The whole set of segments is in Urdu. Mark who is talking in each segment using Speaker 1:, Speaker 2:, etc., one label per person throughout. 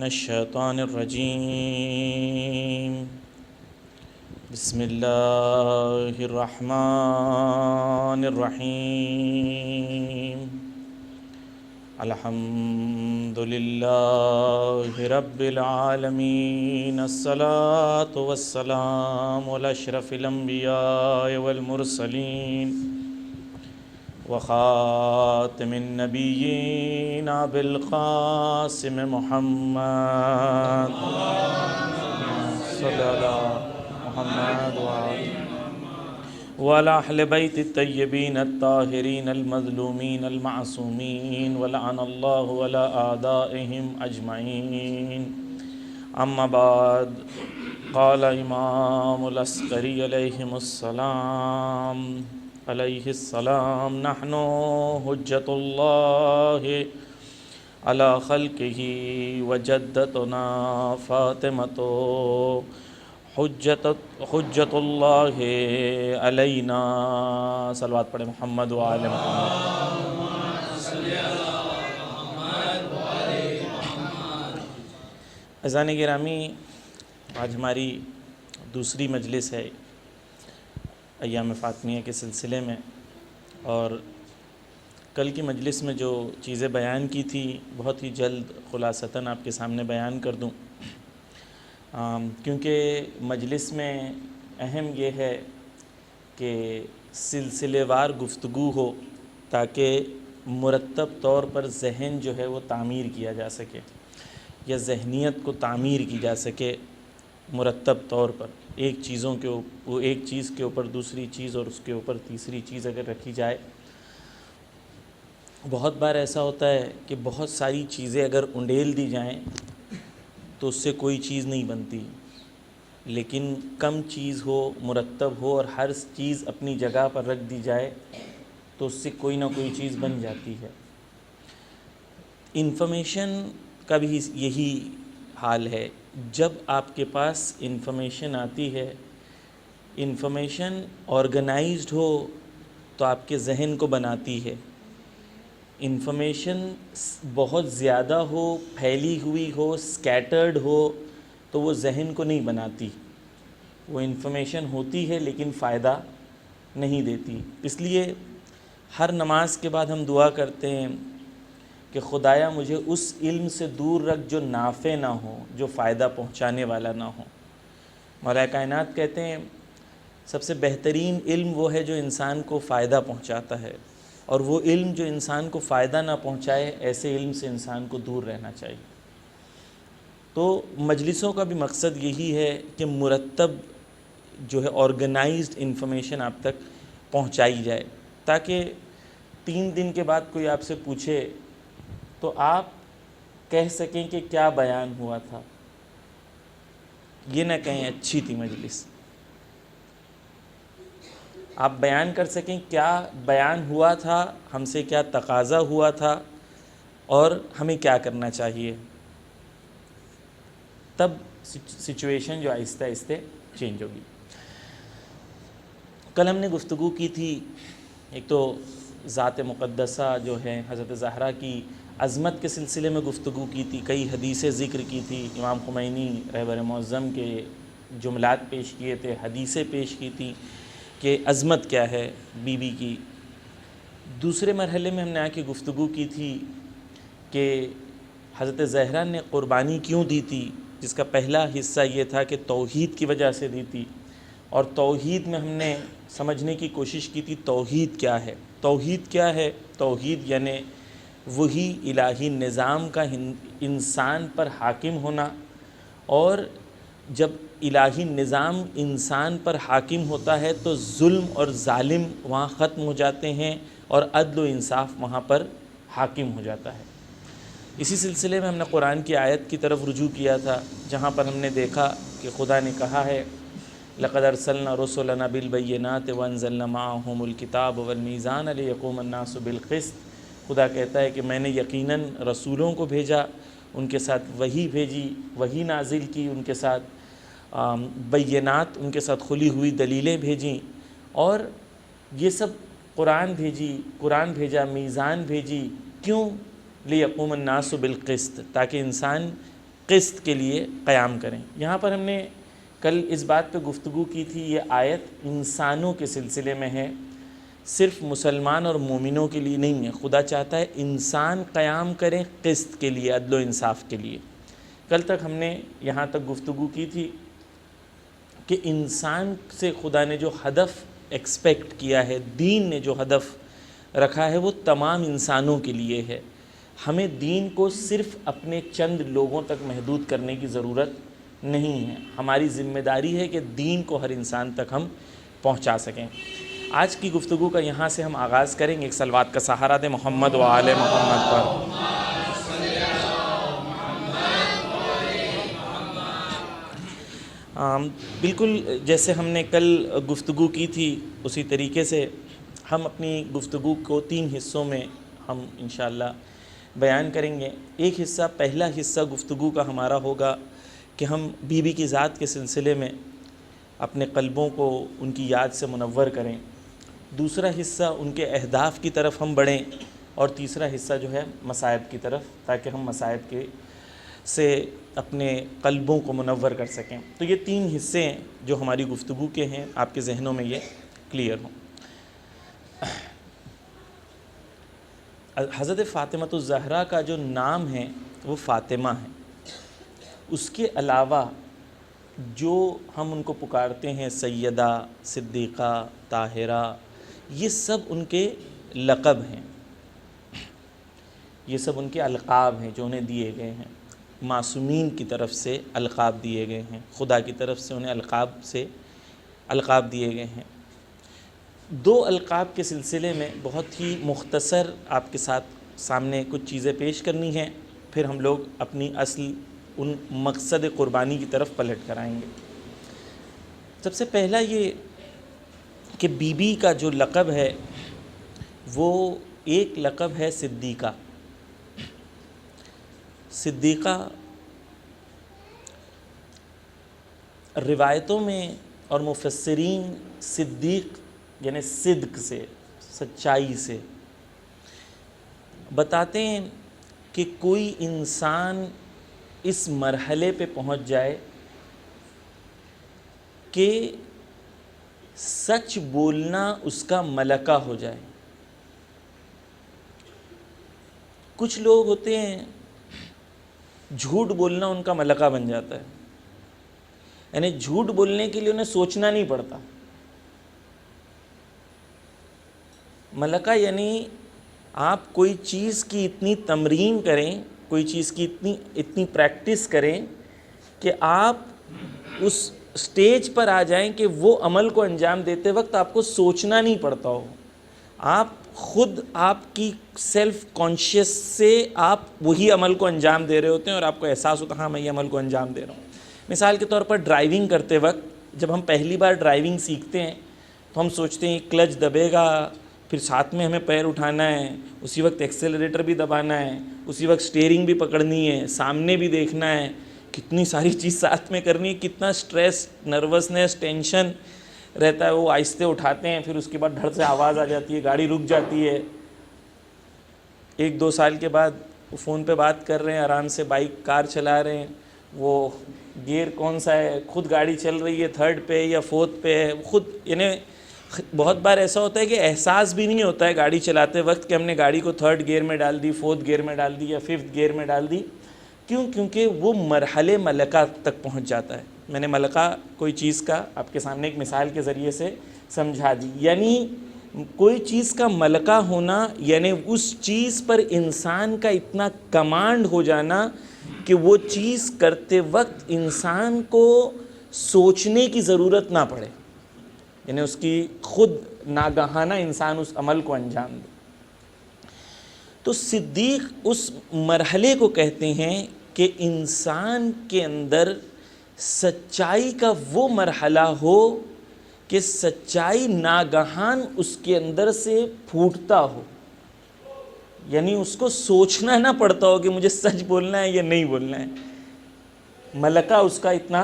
Speaker 1: الشیطان الرجیم بسم اللہ الرحمن الرحیم الحمد للہ رب العالمین الصلاۃ والسلام علی اشرف الانبیاء والمرسلین وخاتم النبیین بالقاسم محمد صلی اللہ محمد وعلى اہل بیت الطیبین الطاہرین المظلومین المعصومین ولعن اللہ علی اعدائہم اجمعین اما بعد قال امام العسکری علیہ السلام نحن حجت اللہ علی خلقہ وجدتنا فاطمۃ حجت اللہ علینا صلوات پڑھیں محمد وآل محمد۔ عزیزان گرامی، آج ہماری دوسری مجلس ہے ایام فاطمیہ کے سلسلے میں، اور کل کی مجلس میں جو چیزیں بیان کی تھی بہت ہی جلد خلاصتاً آپ کے سامنے بیان کر دوں، کیونکہ مجلس میں اہم یہ ہے کہ سلسلے وار گفتگو ہو تاکہ مرتب طور پر ذہن جو ہے وہ تعمیر کیا جا سکے، یا ذہنیت کو تعمیر کی جا سکے مرتب طور پر۔ ایک چیز کے اوپر دوسری چیز اور اس کے اوپر تیسری چیز اگر رکھی جائے۔ بہت بار ایسا ہوتا ہے کہ بہت ساری چیزیں اگر انڈیل دی جائیں تو اس سے کوئی چیز نہیں بنتی، لیکن کم چیز ہو، مرتب ہو اور ہر چیز اپنی جگہ پر رکھ دی جائے تو اس سے کوئی نہ کوئی چیز بن جاتی ہے۔ انفارمیشن کا بھی یہی حال ہے۔ جب آپ کے پاس انفارمیشن آتی ہے، انفارمیشن آرگنائزڈ ہو تو آپ کے ذہن کو بناتی ہے۔ انفارمیشن بہت زیادہ ہو، پھیلی ہوئی ہو، سکیٹرڈ ہو تو وہ ذہن کو نہیں بناتی۔ وہ انفارمیشن ہوتی ہے لیکن فائدہ نہیں دیتی۔ اس لیے ہر نماز کے بعد ہم دعا کرتے ہیں کہ خدایا مجھے اس علم سے دور رکھ جو نافع نہ ہو، جو فائدہ پہنچانے والا نہ ہو۔ مولا کائنات کہتے ہیں سب سے بہترین علم وہ ہے جو انسان کو فائدہ پہنچاتا ہے، اور وہ علم جو انسان کو فائدہ نہ پہنچائے ایسے علم سے انسان کو دور رہنا چاہیے۔ تو مجلسوں کا بھی مقصد یہی ہے کہ مرتب جو ہے آرگنائزڈ انفارمیشن آپ تک پہنچائی جائے، تاکہ 3 دن کے بعد کوئی آپ سے پوچھے تو آپ کہہ سکیں کہ کیا بیان ہوا تھا، یہ نہ کہیں اچھی تھی مجلس۔ آپ بیان کر سکیں کیا بیان ہوا تھا، ہم سے کیا تقاضا ہوا تھا اور ہمیں کیا کرنا چاہیے، تب سچویشن جو آہستہ آہستہ چینج ہوگی۔ کل ہم نے گفتگو کی تھی، ایک تو ذات مقدسہ جو ہے حضرت زہرا کی عظمت کے سلسلے میں گفتگو کی تھی، کئی حدیثیں ذکر کی تھی، امام خمینی رہبر معظم کے جملات پیش کیے تھے، حدیثیں پیش کی تھی کہ عظمت کیا ہے بی بی کی۔ دوسرے مرحلے میں ہم نے آ کے گفتگو کی تھی کہ حضرت زہرا نے قربانی کیوں دی تھی، جس کا پہلا حصہ یہ تھا کہ توحید کی وجہ سے دی تھی، اور توحید میں ہم نے سمجھنے کی کوشش کی تھی توحید کیا ہے۔ توحید کیا ہے؟ توحید یعنی وہی الہی نظام کا انسان پر حاکم ہونا، اور جب الہی نظام انسان پر حاکم ہوتا ہے تو ظلم اور ظالم وہاں ختم ہو جاتے ہیں اور عدل و انصاف وہاں پر حاکم ہو جاتا ہے۔ اسی سلسلے میں ہم نے قرآن کی آیت کی طرف رجوع کیا تھا، جہاں پر ہم نے دیکھا کہ خدا نے کہا ہے لَقَدْ أَرْسَلْنَا رُسُلَنَا بِالْبَيِّنَاتِ وَأَنزَلْنَا مَعَهُمُ الْكِتَابَ وَالْمِيزَانَ لِيَقُومَ النَّاسُ بِالْقِسْطِ۔ خدا کہتا ہے کہ میں نے یقیناً رسولوں کو بھیجا، ان کے ساتھ وحی بھیجی، وحی نازل کی، ان کے ساتھ بینات، ان کے ساتھ کھلی ہوئی دلیلیں بھیجیں، اور یہ سب قرآن بھیجا، میزان بھیجی، کیوں؟ لِيَقُومَ النَّاسُ بِالْقِسْطِ، تاکہ انسان قسط کے لیے قیام کریں۔ یہاں پر ہم نے کل اس بات پہ گفتگو کی تھی، یہ آیت انسانوں کے سلسلے میں ہے، صرف مسلمان اور مومنوں کے لیے نہیں ہے۔ خدا چاہتا ہے انسان قیام کریں قسط کے لیے، عدل و انصاف کے لیے۔ کل تک ہم نے یہاں تک گفتگو کی تھی کہ انسان سے خدا نے جو ہدف ایکسپیکٹ کیا ہے، دین نے جو ہدف رکھا ہے، وہ تمام انسانوں کے لیے ہے۔ ہمیں دین کو صرف اپنے چند لوگوں تک محدود کرنے کی ضرورت نہیں ہے۔ ہماری ذمہ داری ہے کہ دین کو ہر انسان تک ہم پہنچا سکیں۔ آج کی گفتگو کا یہاں سے ہم آغاز کریں گے۔ ایک صلوات کا سہارا دے محمد و آل محمد پر۔ بالکل جیسے ہم نے کل گفتگو کی تھی اسی طریقے سے ہم اپنی گفتگو کو 3 حصوں میں ہم انشاءاللہ بیان کریں گے۔ ایک حصہ، پہلا حصہ گفتگو کا ہمارا ہوگا کہ ہم بی بی کی ذات کے سلسلے میں اپنے قلبوں کو ان کی یاد سے منور کریں۔ دوسرا حصہ ان کے اہداف کی طرف ہم بڑھیں، اور تیسرا حصہ جو ہے مصائب کی طرف، تاکہ ہم مصائب کے سے اپنے قلبوں کو منور کر سکیں۔ تو یہ 3 حصے ہیں جو ہماری گفتگو کے ہیں، آپ کے ذہنوں میں یہ کلیئر ہوں۔ حضرت فاطمہ الزہرا کا جو نام ہے وہ فاطمہ ہے۔ اس کے علاوہ جو ہم ان کو پکارتے ہیں سیدہ، صدیقہ، طاہرہ، یہ سب ان کے لقب ہیں، یہ سب ان کے القاب ہیں جو انہیں دیے گئے ہیں۔ معصومین کی طرف سے القاب دیے گئے ہیں، خدا کی طرف سے انہیں القاب دیے گئے ہیں۔ 2 القاب کے سلسلے میں بہت ہی مختصر آپ کے ساتھ سامنے کچھ چیزیں پیش کرنی ہیں، پھر ہم لوگ اپنی اصل ان مقصد قربانی کی طرف پلٹ کر آئیں گے۔ سب سے پہلا یہ کہ بی بی کا جو لقب ہے وہ ایک لقب ہے صدیقہ۔ صدیقہ روایتوں میں اور مفسرین صدیق یعنی صدق سے، سچائی سے بتاتے ہیں کہ کوئی انسان اس مرحلے پہ پہنچ جائے کہ سچ بولنا اس کا ملکہ ہو جائے۔ کچھ لوگ ہوتے ہیں جھوٹ بولنا ان کا ملکہ بن جاتا ہے، یعنی جھوٹ بولنے کے لیے انہیں سوچنا نہیں پڑتا۔ ملکہ یعنی آپ کوئی چیز کی اتنی تمرین کریں، کوئی چیز کی اتنی پریکٹس کریں کہ آپ اس سٹیج پر آ جائیں کہ وہ عمل کو انجام دیتے وقت آپ کو سوچنا نہیں پڑتا ہو، آپ خود آپ کی سیلف کانشیس سے آپ وہی عمل کو انجام دے رہے ہوتے ہیں، اور آپ کو احساس ہوتا ہے ہاں میں یہ عمل کو انجام دے رہا ہوں۔ مثال کے طور پر ڈرائیونگ کرتے وقت جب ہم پہلی بار ڈرائیونگ سیکھتے ہیں تو ہم سوچتے ہیں کلچ دبے گا، پھر ساتھ میں ہمیں پیر اٹھانا ہے، اسی وقت ایکسیلریٹر بھی دبانا ہے، اسی وقت سٹیئرنگ بھی پکڑنی ہے، سامنے بھی دیکھنا ہے، کتنی ساری چیز ساتھ میں کرنی ہے، کتنا سٹریس، نروسنس، ٹینشن رہتا ہے۔ وہ آہستہ اٹھاتے ہیں، پھر اس کے بعد دھڑ سے آواز آ جاتی ہے، گاڑی رک جاتی ہے۔ 1-2 سال کے بعد وہ فون پہ بات کر رہے ہیں، آرام سے بائک کار چلا رہے ہیں، وہ گیئر کون سا ہے، خود گاڑی چل رہی ہے 3rd پہ یا 4th پہ ہے خود، یعنی بہت بار ایسا ہوتا ہے کہ احساس بھی نہیں ہوتا ہے گاڑی چلاتے وقت کہ ہم نے گاڑی کو 3rd گیئر میں ڈال دی، 4th گیئر میں ڈال دی یا 5th گیئر میں ڈال دی۔ کیوں؟ کیونکہ وہ مرحلے ملکہ تک پہنچ جاتا ہے۔ میں نے ملکہ کوئی چیز کا آپ کے سامنے ایک مثال کے ذریعے سے سمجھا دی، یعنی کوئی چیز کا ملکہ ہونا یعنی اس چیز پر انسان کا اتنا کمانڈ ہو جانا کہ وہ چیز کرتے وقت انسان کو سوچنے کی ضرورت نہ پڑے، یعنی اس کی خود ناگہانہ انسان اس عمل کو انجام دے۔ تو صدیق اس مرحلے کو کہتے ہیں کہ انسان کے اندر سچائی کا وہ مرحلہ ہو کہ سچائی ناگہان اس کے اندر سے پھوٹتا ہو، یعنی اس کو سوچنا نہ پڑتا ہو کہ مجھے سچ بولنا ہے یا نہیں بولنا ہے، ملکہ اس کا اتنا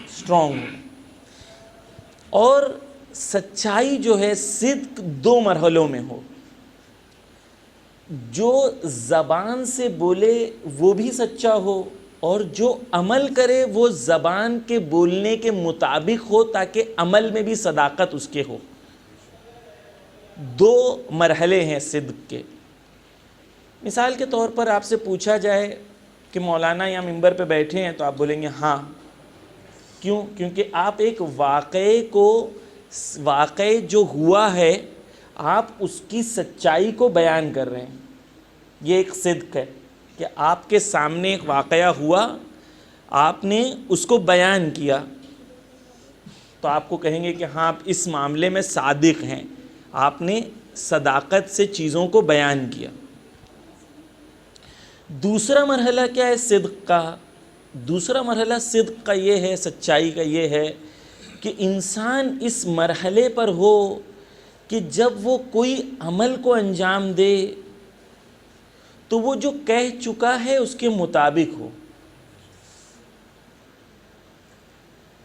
Speaker 1: اسٹرانگ ہو۔ اور سچائی جو ہے صدق 2 مرحلوں میں ہو، جو زبان سے بولے وہ بھی سچا ہو اور جو عمل کرے وہ زبان کے بولنے کے مطابق ہو تاکہ عمل میں بھی صداقت اس کے ہو. دو مرحلے ہیں صدق کے. مثال کے طور پر آپ سے پوچھا جائے کہ مولانا یا ممبر پہ بیٹھے ہیں تو آپ بولیں گے ہاں. کیوں؟ کیونکہ آپ ایک واقعے جو ہوا ہے آپ اس کی سچائی کو بیان کر رہے ہیں. یہ ایک صدق ہے کہ آپ کے سامنے ایک واقعہ ہوا، آپ نے اس کو بیان کیا، تو آپ کو کہیں گے کہ ہاں آپ اس معاملے میں صادق ہیں، آپ نے صداقت سے چیزوں کو بیان کیا. دوسرا مرحلہ کیا ہے صدق کا؟ دوسرا مرحلہ صدق کا یہ ہے، سچائی کا یہ ہے کہ انسان اس مرحلے پر ہو کہ جب وہ کوئی عمل کو انجام دے تو وہ جو کہہ چکا ہے اس کے مطابق ہو.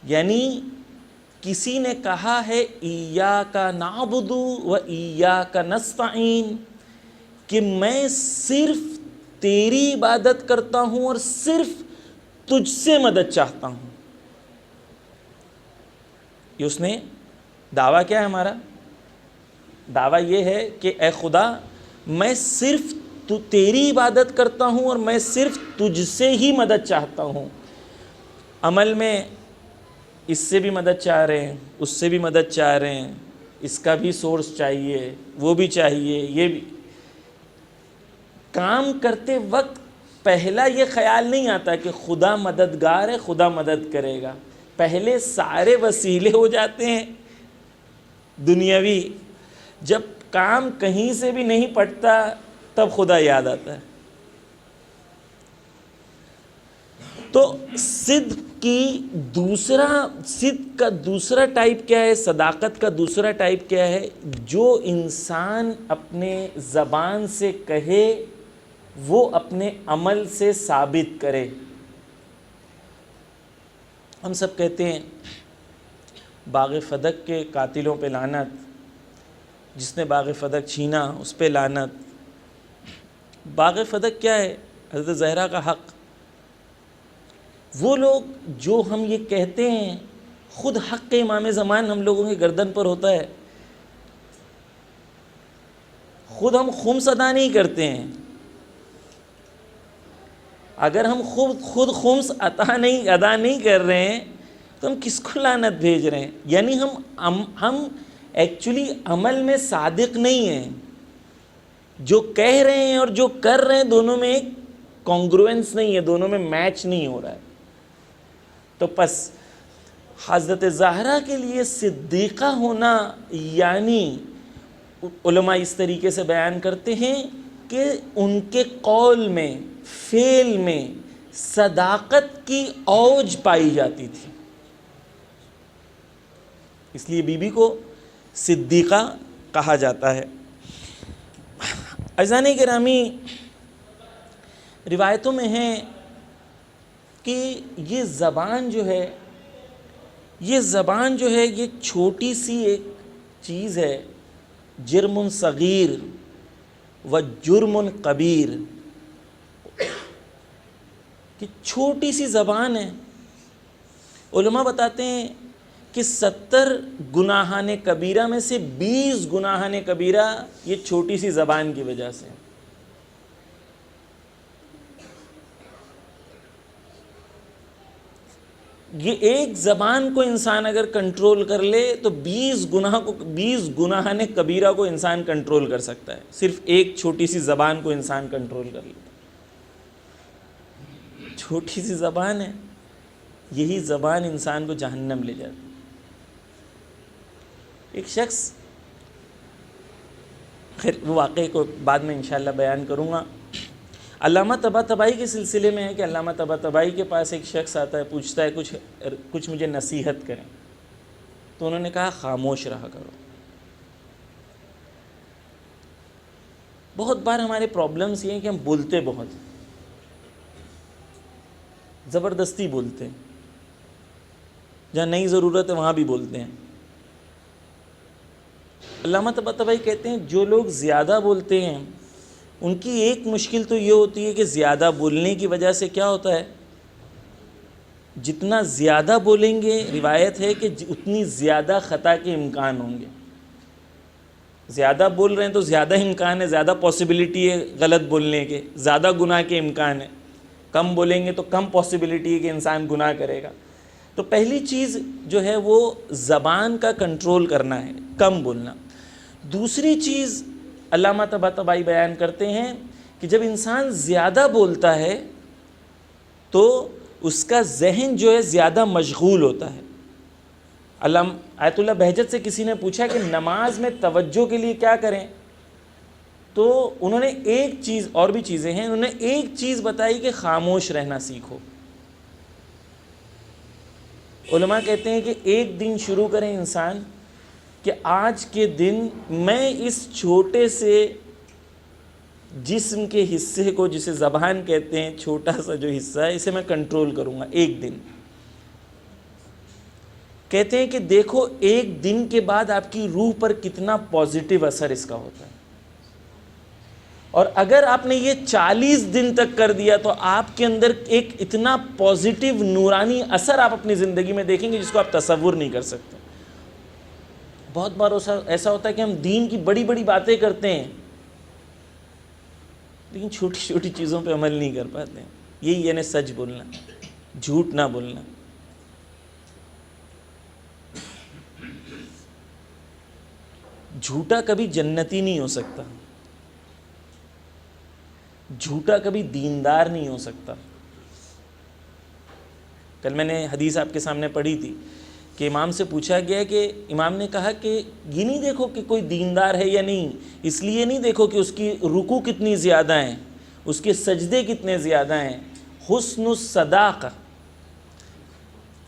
Speaker 1: یعنی کسی نے کہا ہے ایاک نعبد و ایاک نستعین، کہ میں صرف تیری عبادت کرتا ہوں اور صرف تجھ سے مدد چاہتا ہوں. یہ اس نے دعویٰ کیا ہے؟ ہمارا دعویٰ یہ ہے کہ اے خدا میں صرف تیری عبادت کرتا ہوں اور میں صرف تجھ سے ہی مدد چاہتا ہوں. عمل میں اس سے بھی مدد چاہ رہے ہیں، اس سے بھی مدد چاہ رہے ہیں، اس کا بھی سورس چاہیے، وہ بھی چاہیے، یہ بھی. کام کرتے وقت پہلا یہ خیال نہیں آتا کہ خدا مددگار ہے، خدا مدد کرے گا. پہلے سارے وسیلے ہو جاتے ہیں دنیاوی. جب کام کہیں سے بھی نہیں پڑتا تب خدا یاد آتا ہے. تو صدق کا دوسرا ٹائپ کیا ہے؟ صداقت کا دوسرا ٹائپ کیا ہے؟ جو انسان اپنے زبان سے کہے وہ اپنے عمل سے ثابت کرے. ہم سب کہتے ہیں باغ فدق کے قاتلوں پہ لعنت، جس نے باغ فدق چھینا اس پہ لعنت. باغ فدق کیا ہے؟ حضرت زہرا کا حق. وہ لوگ جو ہم یہ کہتے ہیں، خود حق امام زمان ہم لوگوں کی گردن پر ہوتا ہے، خود ہم خمس ادا نہیں کرتے ہیں. اگر ہم خود خمس ادا نہیں کر رہے ہیں تو ہم کس کو لعنت بھیج رہے ہیں؟ یعنی ہم ایکچولی عمل میں صادق نہیں ہیں. جو کہہ رہے ہیں اور جو کر رہے ہیں دونوں میں ایک کانگروئنس نہیں ہے، دونوں میں میچ نہیں ہو رہا ہے. تو پس حضرت زہرا کے لیے صدیقہ ہونا یعنی علماء اس طریقے سے بیان کرتے ہیں کہ ان کے قول میں، فعل میں صداقت کی اوج پائی جاتی تھی. اس لیے بی بی کو صدیقہ کہا جاتا ہے. عزیزان گرامی، روایتوں میں ہے کہ یہ زبان جو ہے یہ چھوٹی سی ایک چیز ہے، جرم صغیر و جرم کبیر، کہ چھوٹی سی زبان ہے. علماء بتاتے ہیں کہ 70 گناہان کبیرہ میں سے 20 گناہان کبیرہ یہ چھوٹی سی زبان کی وجہ سے. یہ ایک زبان کو انسان اگر کنٹرول کر لے تو 20 گناہان کبیرہ کو انسان کنٹرول کر سکتا ہے. صرف ایک چھوٹی سی زبان کو انسان کنٹرول کر لیتا. چھوٹی سی زبان ہے، یہی زبان انسان کو جہنم لے جاتی. ایک شخص، خیر وہ واقعے کو بعد میں انشاءاللہ بیان کروں گا. علامہ طباطبائی کے سلسلے میں ہے کہ علامہ طباطبائی کے پاس ایک شخص آتا ہے، پوچھتا ہے کچھ مجھے نصیحت کریں. تو انہوں نے کہا خاموش رہا کرو. بہت بار ہمارے پرابلمس یہ ہیں کہ ہم بولتے بہت ہیں، زبردستی بولتے ہیں، جہاں نہیں ضرورت ہے وہاں بھی بولتے ہیں. علامہ طباطبائی کہتے ہیں جو لوگ زیادہ بولتے ہیں ان کی ایک مشکل تو یہ ہوتی ہے کہ زیادہ بولنے کی وجہ سے کیا ہوتا ہے جتنا زیادہ بولیں گے روایت ہے کہ اتنی زیادہ خطا کے امکان ہوں گے. زیادہ بول رہے ہیں تو زیادہ امکان ہے, زیادہ پاسبلٹی ہے غلط بولنے کے, زیادہ گناہ کے امکان ہے. کم بولیں گے تو کم پاسبلٹی ہے کہ انسان گناہ کرے گا. تو پہلی چیز جو ہے وہ زبان کا کنٹرول کرنا ہے, کم بولنا. دوسری چیز علامہ طباطبائی بیان کرتے ہیں کہ جب انسان زیادہ بولتا ہے تو اس کا ذہن جو ہے زیادہ مشغول ہوتا ہے. آیت اللہ بہجت سے کسی نے پوچھا کہ نماز میں توجہ کے لیے کیا کریں, تو انہوں نے ایک چیز, اور بھی چیزیں ہیں, انہوں نے ایک چیز بتائی کہ خاموش رہنا سیکھو. علماء کہتے ہیں کہ ایک دن شروع کریں انسان کہ آج کے دن میں اس چھوٹے سے جسم کے حصے کو, جسے زبان کہتے ہیں, چھوٹا سا جو حصہ ہے, اسے میں کنٹرول کروں گا ایک دن. کہتے ہیں کہ دیکھو ایک دن کے بعد آپ کی روح پر کتنا پازیٹیو اثر اس کا ہوتا ہے, اور اگر آپ نے یہ 40 دن تک کر دیا تو آپ کے اندر ایک اتنا پازیٹیو نورانی اثر آپ اپنی زندگی میں دیکھیں گے جس کو آپ تصور نہیں کر سکتے. بہت بار ایسا ہوتا ہے کہ ہم دین کی بڑی بڑی باتیں کرتے ہیں لیکن چھوٹی چھوٹی چیزوں پہ عمل نہیں کر پاتے ہیں. یہی یعنی سچ بولنا, جھوٹ نہ بولنا. جھوٹا کبھی جنتی نہیں ہو سکتا, جھوٹا کبھی دیندار نہیں ہو سکتا. کل میں نے حدیث آپ کے سامنے پڑھی تھی کہ امام سے پوچھا گیا کہ امام نے کہا کہ یہ نہیں دیکھو کہ کوئی دیندار ہے یا نہیں, اس لیے نہیں دیکھو کہ اس کی رکوع کتنی زیادہ ہیں, اس کے سجدے کتنے زیادہ ہیں. حسن الصداقہ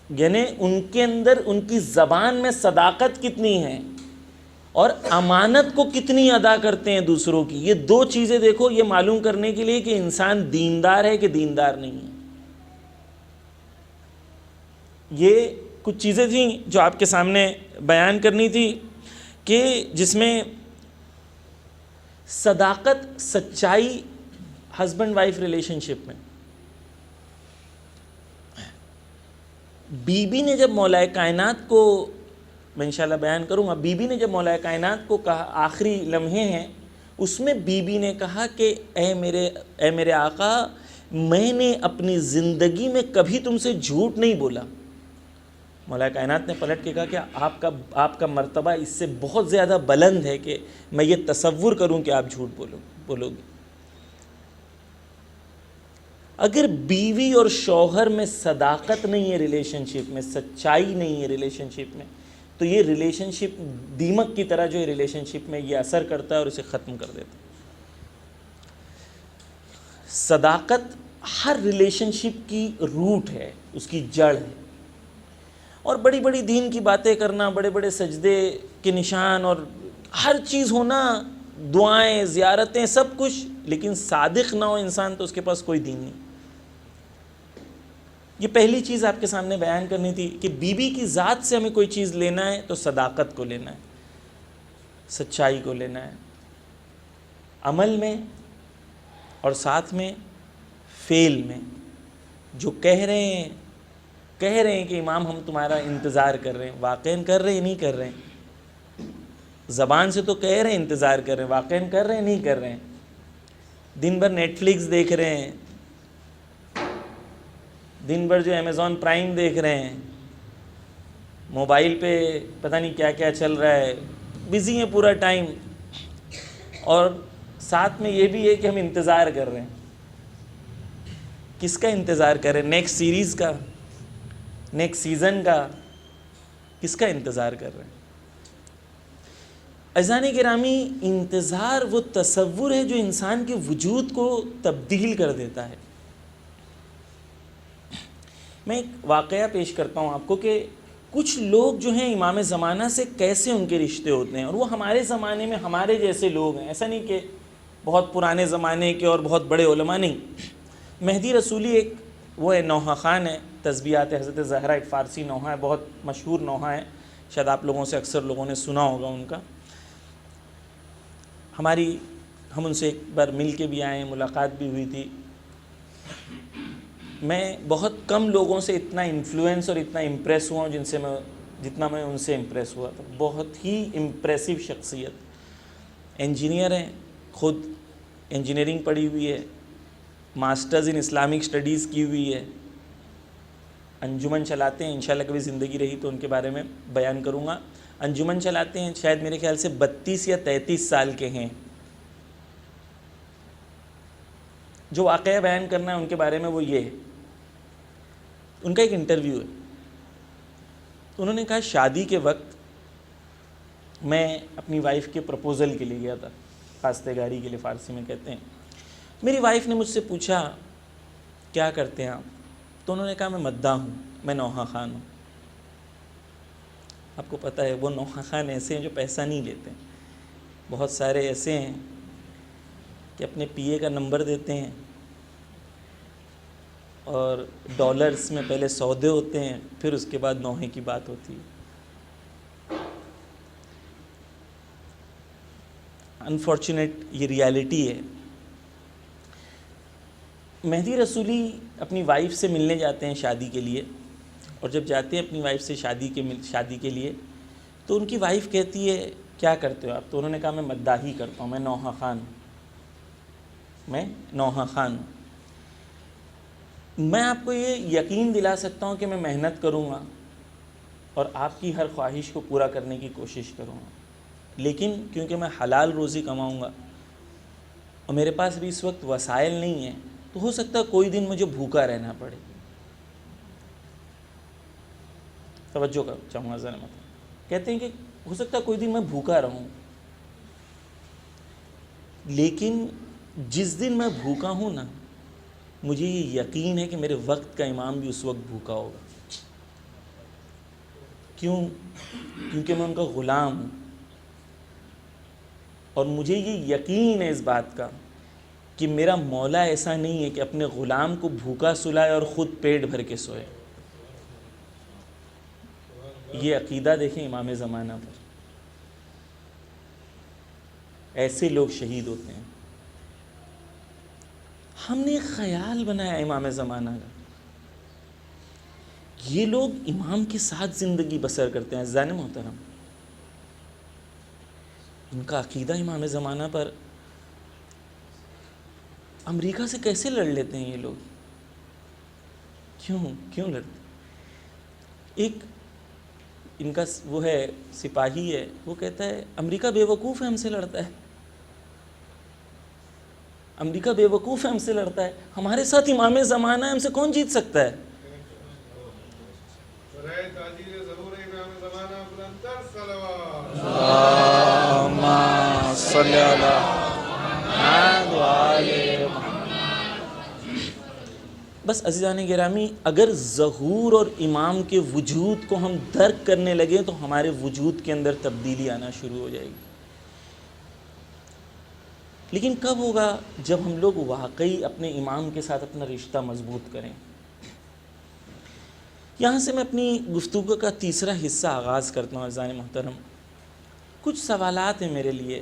Speaker 1: یعنی ان کے اندر ان کی زبان میں صداقت کتنی ہے اور امانت کو کتنی ادا کرتے ہیں دوسروں کی. یہ دو چیزیں دیکھو, یہ معلوم کرنے کے لیے کہ انسان دیندار ہے کہ دیندار نہیں ہے. یہ کچھ چیزیں تھیں جو آپ کے سامنے بیان کرنی تھی کہ جس میں صداقت, سچائی ہسبینڈ وائف ریلیشن شپ میں. بی بی نے جب مولا کائنات کو, میں انشاءاللہ بیان کروں گا, بی بی نے جب مولا کائنات کو کہا, آخری لمحے ہیں اس میں بی بی نے کہا کہ اے میرے آقا, میں نے اپنی زندگی میں کبھی تم سے جھوٹ نہیں بولا. مولا کائنات نے پلٹ کے کہا کہ آپ کا مرتبہ اس سے بہت زیادہ بلند ہے کہ میں یہ تصور کروں کہ آپ جھوٹ بولو گے. اگر بیوی اور شوہر میں صداقت نہیں ہے ریلیشن شپ میں, سچائی نہیں ہے ریلیشن شپ میں, تو یہ ریلیشن شپ دیمک کی طرح جو ہے ریلیشن شپ میں یہ اثر کرتا ہے اور اسے ختم کر دیتا ہے. صداقت ہر ریلیشن شپ کی روٹ ہے, اس کی جڑ ہے. اور بڑی بڑی دین کی باتیں کرنا, بڑے بڑے سجدے کے نشان اور ہر چیز ہونا, دعائیں, زیارتیں, سب کچھ, لیکن صادق نہ ہو انسان تو اس کے پاس کوئی دین نہیں. یہ پہلی چیز آپ کے سامنے بیان کرنی تھی کہ بی بی کی ذات سے ہمیں کوئی چیز لینا ہے تو صداقت کو لینا ہے, سچائی کو لینا ہے, عمل میں اور ساتھ میں فعل میں. جو کہہ رہے ہیں کہ امام ہم تمہارا انتظار کر رہے ہیں, واقعاً کر رہے ہیں نہیں کر رہے ہیں. زبان سے تو کہہ رہے ہیں انتظار کر رہے ہیں, واقعاً کر رہے ہیں نہیں کر رہے ہیں. دن بھر نیٹ فلکس دیکھ رہے ہیں, دن بھر جو امیزون پرائم دیکھ رہے ہیں, موبائل پہ پتہ نہیں کیا کیا چل رہا ہے, بزی ہیں پورا ٹائم, اور ساتھ میں یہ بھی ہے کہ ہم انتظار کر رہے ہیں. کس کا انتظار کر رہے ہیں؟ نیکسٹ سیریز کا, نیکسٹ سیزن کا, کس کا انتظار کر رہے ہیں؟ عزیزان گرامی, انتظار وہ تصور ہے جو انسان کے وجود کو تبدیل کر دیتا ہے. میں ایک واقعہ پیش کرتا ہوں آپ کو کہ کچھ لوگ جو ہیں امام زمانہ سے کیسے ان کے رشتے ہوتے ہیں, اور وہ ہمارے زمانے میں ہمارے جیسے لوگ ہیں. ایسا نہیں کہ بہت پرانے زمانے کے اور بہت بڑے علماء, نہیں. مہدی رسولی ایک وہ ہے, نوحہ خان ہے, تسبیحات حضرت زہرا ایک فارسی نوحہ ہے, بہت مشہور نوحہ ہے, شاید آپ لوگوں سے اکثر لوگوں نے سنا ہوگا ان کا. ہم ان سے ایک بار مل کے بھی آئے ہیں, ملاقات بھی ہوئی تھی. میں بہت کم لوگوں سے اتنا انفلوئنس اور اتنا امپریس ہوا ہوں جتنا میں ان سے امپریس ہوا تھا. بہت ہی امپریسو شخصیت. انجینئر ہیں، خود انجینئرنگ پڑھی ہوئی ہے، ماسٹرز ان اسلامک اسٹڈیز کی ہوئی ہے، انجمن چلاتے ہیں. انشاءاللہ کبھی زندگی رہی تو ان کے بارے میں بیان کروں گا. انجمن چلاتے ہیں، شاید میرے خیال سے 32 یا 33 سال کے ہیں. جو واقعہ بیان کرنا ہے ان کے بارے میں وہ یہ ہے. ان کا ایک انٹرویو ہے. انہوں نے کہا شادی کے وقت میں اپنی وائف کے پرپوزل کے لیے گیا تھا، خواستگاری کے لیے فارسی میں کہتے ہیں. میری وائف نے مجھ سے پوچھا کیا کرتے ہیں آپ؟ تو انہوں نے کہا میں مداح ہوں، میں نوحہ خان ہوں. آپ کو پتہ ہے وہ نوحہ خان ایسے ہیں جو پیسہ نہیں لیتے. بہت سارے ایسے ہیں کہ اپنے پی اے کا نمبر دیتے ہیں اور ڈالرز میں پہلے سودے ہوتے ہیں، پھر اس کے بعد نوحے کی بات ہوتی ہے. انفارچونیٹ یہ ریالٹی ہے. مہدی رسولی اپنی وائف سے ملنے جاتے ہیں شادی کے لیے، اور جب جاتے ہیں اپنی وائف سے شادی کے لیے تو ان کی وائف کہتی ہے کیا کرتے ہو آپ؟ تو انہوں نے کہا میں مداحی کرتا ہوں، میں نوحہ خان ہوں، میں نوحہ خان ہوں. میں آپ کو یہ یقین دلا سکتا ہوں کہ میں محنت کروں گا اور آپ کی ہر خواہش کو پورا کرنے کی کوشش کروں گا، لیکن کیونکہ میں حلال روزی کماؤں گا اور میرے پاس بھی اس وقت وسائل نہیں ہیں تو ہو سکتا ہے کوئی دن مجھے بھوکا رہنا پڑے. توجہ کا چاہوں گا ذرا. مطلب کہتے ہیں کہ ہو سکتا ہے کوئی دن میں بھوکا رہوں، لیکن جس دن میں بھوکا ہوں نا مجھے یہ یقین ہے کہ میرے وقت کا امام بھی اس وقت بھوکا ہوگا. کیوں؟ کیونکہ میں ان کا غلام ہوں اور مجھے یہ یقین ہے اس بات کا کہ میرا مولا ایسا نہیں ہے کہ اپنے غلام کو بھوکا سلائے اور خود پیٹ بھر کے سوئے. یہ عقیدہ دیکھیں امام زمانہ پر. ایسے لوگ شہید ہوتے ہیں. ہم نے ایک خیال بنایا امام زمانہ کا. یہ لوگ امام کے ساتھ زندگی بسر کرتے ہیں. عزیزان محترم، ان کا عقیدہ امام زمانہ پر. امریکہ سے کیسے لڑ لیتے ہیں یہ لوگ؟ کیوں لڑتے؟ ایک ان کا وہ ہے سپاہی ہے، وہ کہتا ہے امریکہ بے وقوف ہے ہم سے لڑتا ہے. امریکہ بے وقوف ہے ہم سے لڑتا ہے، ہمارے ساتھ امام زمانہ ہے، ہم سے کون جیت سکتا ہے؟ بس عزیزان گرامی، اگر ظہور اور امام کے وجود کو ہم درک کرنے لگیں تو ہمارے وجود کے اندر تبدیلی آنا شروع ہو جائے گی. لیکن کب ہوگا؟ جب ہم لوگ واقعی اپنے امام کے ساتھ اپنا رشتہ مضبوط کریں. یہاں سے میں اپنی گفتگو کا تیسرا حصہ آغاز کرتا ہوں. عزیزان محترم، کچھ سوالات ہیں میرے لیے.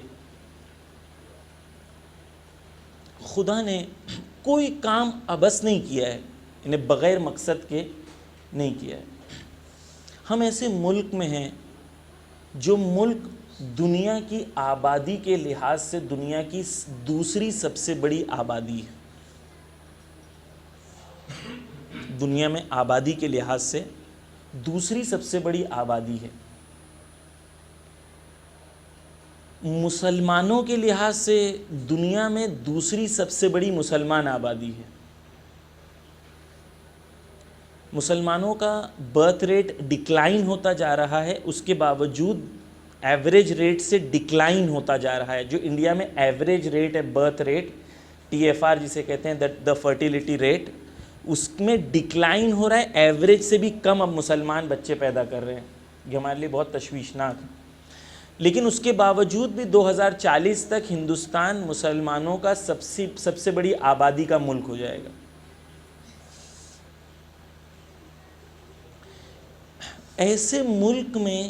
Speaker 1: خدا نے کوئی کام عبث نہیں کیا ہے، انہیں بغیر مقصد کے نہیں کیا ہے. ہم ایسے ملک میں ہیں جو ملک دنیا کی آبادی کے لحاظ سے دنیا کی دوسری سب سے بڑی آبادی ہے. دنیا میں آبادی کے لحاظ سے دوسری سب سے بڑی آبادی ہے. مسلمانوں کے لحاظ سے دنیا میں دوسری سب سے بڑی مسلمان آبادی ہے. مسلمانوں کا برتھ ریٹ ڈکلائن ہوتا جا رہا ہے، اس کے باوجود ایوریج ریٹ سے ڈکلائن ہوتا جا رہا ہے. جو انڈیا میں ایوریج ریٹ ہے برتھ ریٹ، TFR جسے کہتے ہیں دا فرٹیلیٹی ریٹ، اس میں ڈکلائن ہو رہا ہے. ایوریج سے بھی کم اب مسلمان بچے پیدا کر رہے ہیں. یہ ہمارے لیے بہت تشویشناک ہے. لیکن اس کے باوجود بھی 2040 تک ہندوستان مسلمانوں کا سب سے بڑی آبادی کا ملک ہو جائے گا. ایسے ملک میں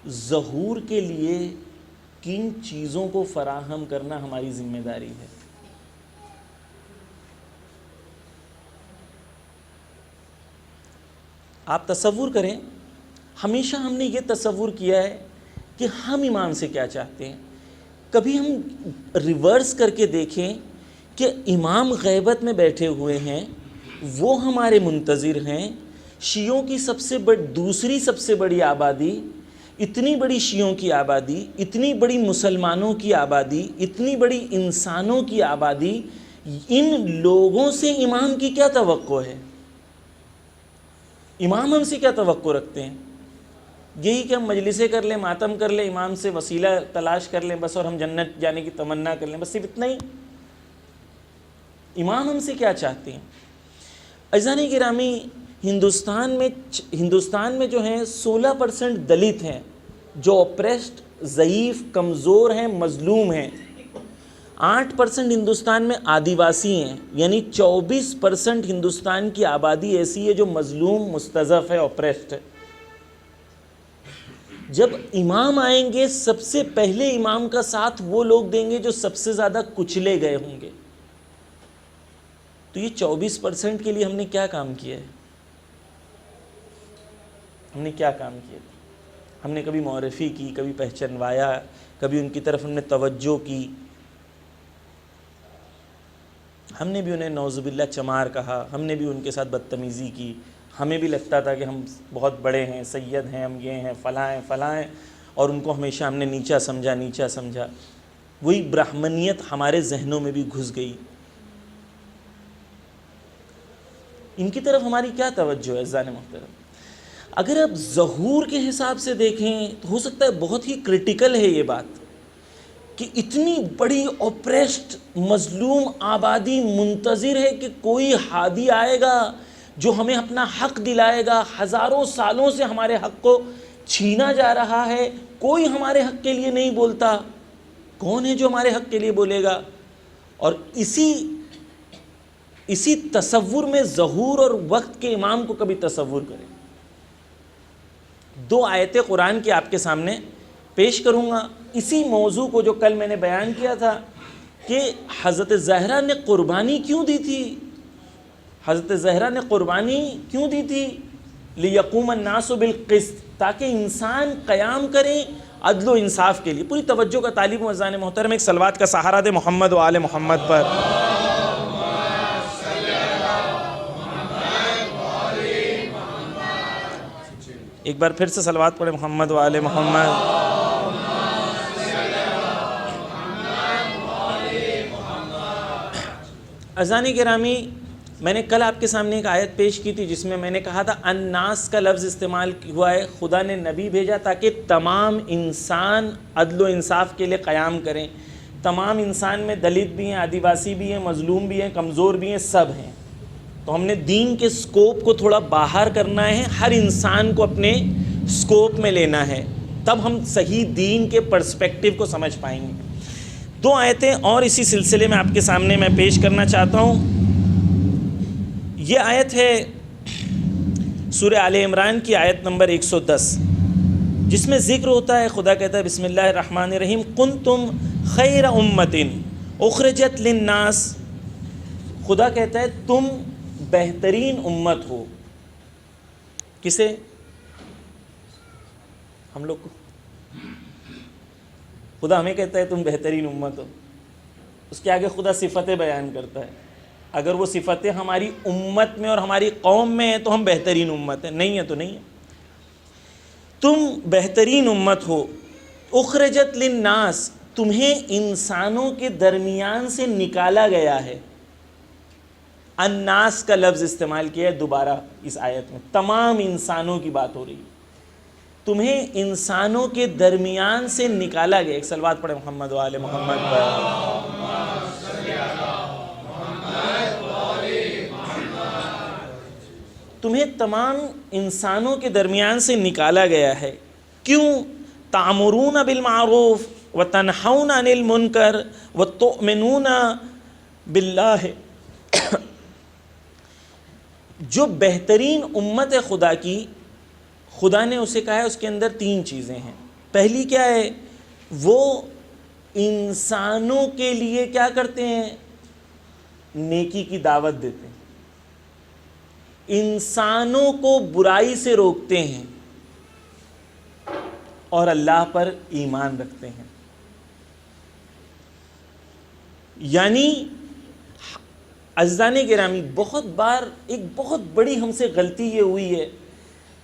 Speaker 1: ظہور کے لیے کن چیزوں کو فراہم کرنا ہماری ذمہ داری ہے؟ آپ تصور کریں، ہمیشہ ہم نے یہ تصور کیا ہے کہ ہم امام سے کیا چاہتے ہیں. کبھی ہم ریورس کر کے دیکھیں کہ امام غیبت میں بیٹھے ہوئے ہیں، وہ ہمارے منتظر ہیں. شیعوں کی دوسری سب سے بڑی آبادی، اتنی بڑی شیعوں کی آبادی، اتنی بڑی مسلمانوں کی آبادی، اتنی بڑی انسانوں کی آبادی، ان لوگوں سے امام کی کیا توقع ہے؟ امام ہم سے کیا توقع رکھتے ہیں؟ یہی کہ ہم مجلسیں کر لیں، ماتم کر لیں، امام سے وسیلہ تلاش کر لیں بس، اور ہم جنت جانے کی تمنا کر لیں بس، صرف اتنا ہی. امام ہم سے کیا چاہتے ہیں؟ عزیزان گرامی، ہندوستان میں جو ہیں 16% دلت ہیں، جو اپریسڈ، ضعیف، کمزور ہیں، مظلوم ہیں. 8% ہندوستان میں آدیواسی ہیں، یعنی 24% ہندوستان کی آبادی ایسی ہے جو مظلوم، مستضعف ہے، اپریسڈ ہے. جب امام آئیں گے، سب سے پہلے امام کا ساتھ وہ لوگ دیں گے جو سب سے زیادہ کچلے گئے ہوں گے. تو یہ 24% کے لیے ہم نے کیا کام کیا ہے؟ ہم نے کیا کام کیا تھا؟ ہم نے کبھی معرفی کی، کبھی پہچنوایا، کبھی ان کی طرف ہم نے توجہ کی. ہم نے بھی انہیں نعوذ باللہ چمار کہا، ہم نے بھی ان کے ساتھ بدتمیزی کی. ہمیں بھی لگتا تھا کہ ہم بہت بڑے ہیں، سید ہیں، ہم یہ ہیں، فلاں ہیں، فلاں ہیں، اور ان کو ہمیشہ ہم نے نیچا سمجھا. وہی برہمنیت ہمارے ذہنوں میں بھی گھس گئی. ان کی طرف ہماری کیا توجہ ہے عزیزان محترم؟ اگر آپ ظہور کے حساب سے دیکھیں تو ہو سکتا ہے بہت ہی کرٹیکل ہے یہ بات کہ اتنی بڑی اوپریسڈ مظلوم آبادی منتظر ہے کہ کوئی ہادی آئے گا جو ہمیں اپنا حق دلائے گا. ہزاروں سالوں سے ہمارے حق کو چھینا جا رہا ہے، کوئی ہمارے حق کے لیے نہیں بولتا. کون ہے جو ہمارے حق کے لیے بولے گا؟ اور اسی تصور میں ظہور اور وقت کے امام کو کبھی تصور کریں. 2 آیتیں قرآن کی آپ کے سامنے پیش کروں گا اسی موضوع کو جو کل میں نے بیان کیا تھا کہ حضرت زہرا نے قربانی کیوں دی تھی. حضرت زہرا نے قربانی کیوں دی تھی؟ لِيَقُومَ النَّاسُ بِالْقِسْطِ، تاکہ انسان قیام کریں عدل و انصاف کے لیے. پوری توجہ کا طالب ہوں عزیزان محترم، ایک صلوات کا سہارا دے محمد و آل محمد پر. ایک بار پھر سے صلوات پڑھے محمد و آل محمد. عزیزان گرامی، میں نے کل آپ کے سامنے ایک آیت پیش کی تھی جس میں میں نے کہا تھا الناس کا لفظ استعمال ہوا ہے. خدا نے نبی بھیجا تاکہ تمام انسان عدل و انصاف کے لیے قیام کریں. تمام انسان میں دلت بھی ہیں، آدیواسی بھی ہیں، مظلوم بھی ہیں، کمزور بھی ہیں، سب ہیں. تو ہم نے دین کے سکوپ کو تھوڑا باہر کرنا ہے، ہر انسان کو اپنے سکوپ میں لینا ہے، تب ہم صحیح دین کے پرسپیکٹیو کو سمجھ پائیں گے. 2 آیتیں اور اسی سلسلے میں آپ کے سامنے میں پیش کرنا چاہتا ہوں. یہ آیت ہے سورہ آل عمران کی آیت نمبر 110، جس میں ذکر ہوتا ہے، خدا کہتا ہے بسم اللہ الرحمن الرحیم کنتم خیر امت اخرجت للناس. خدا کہتا ہے تم بہترین امت ہو. کسے؟ ہم لوگ کو. خدا ہمیں کہتا ہے تم بہترین امت ہو. اس کے آگے خدا صفتیں بیان کرتا ہے. اگر وہ صفتیں ہماری امت میں اور ہماری قوم میں ہیں تو ہم بہترین امت ہیں، نہیں ہے تو نہیں ہے. تم بہترین امت ہو. اخرجت للناس، تمہیں انسانوں کے درمیان سے نکالا گیا ہے. الناس کا لفظ استعمال کیا ہے دوبارہ اس آیت میں، تمام انسانوں کی بات ہو رہی ہے. تمہیں انسانوں کے درمیان سے نکالا گیا. ایک صلوات پڑھے محمد و آل محمد پر. تمہیں تمام انسانوں کے درمیان سے نکالا گیا ہے. کیوں؟ تأمرون بالمعروف وتنہون عن المنکر وتؤمنون باللہ. جو بہترین امت ہے خدا کی، خدا نے اسے کہا ہے اس کے اندر 3 چیزیں ہیں. پہلی کیا ہے؟ وہ انسانوں کے لیے کیا کرتے ہیں؟ نیکی کی دعوت دیتے ہیں. انسانوں کو برائی سے روکتے ہیں اور اللہ پر ایمان رکھتے ہیں. یعنی عزیزان گرامی بہت بار ایک بہت بڑی ہم سے غلطی یہ ہوئی ہے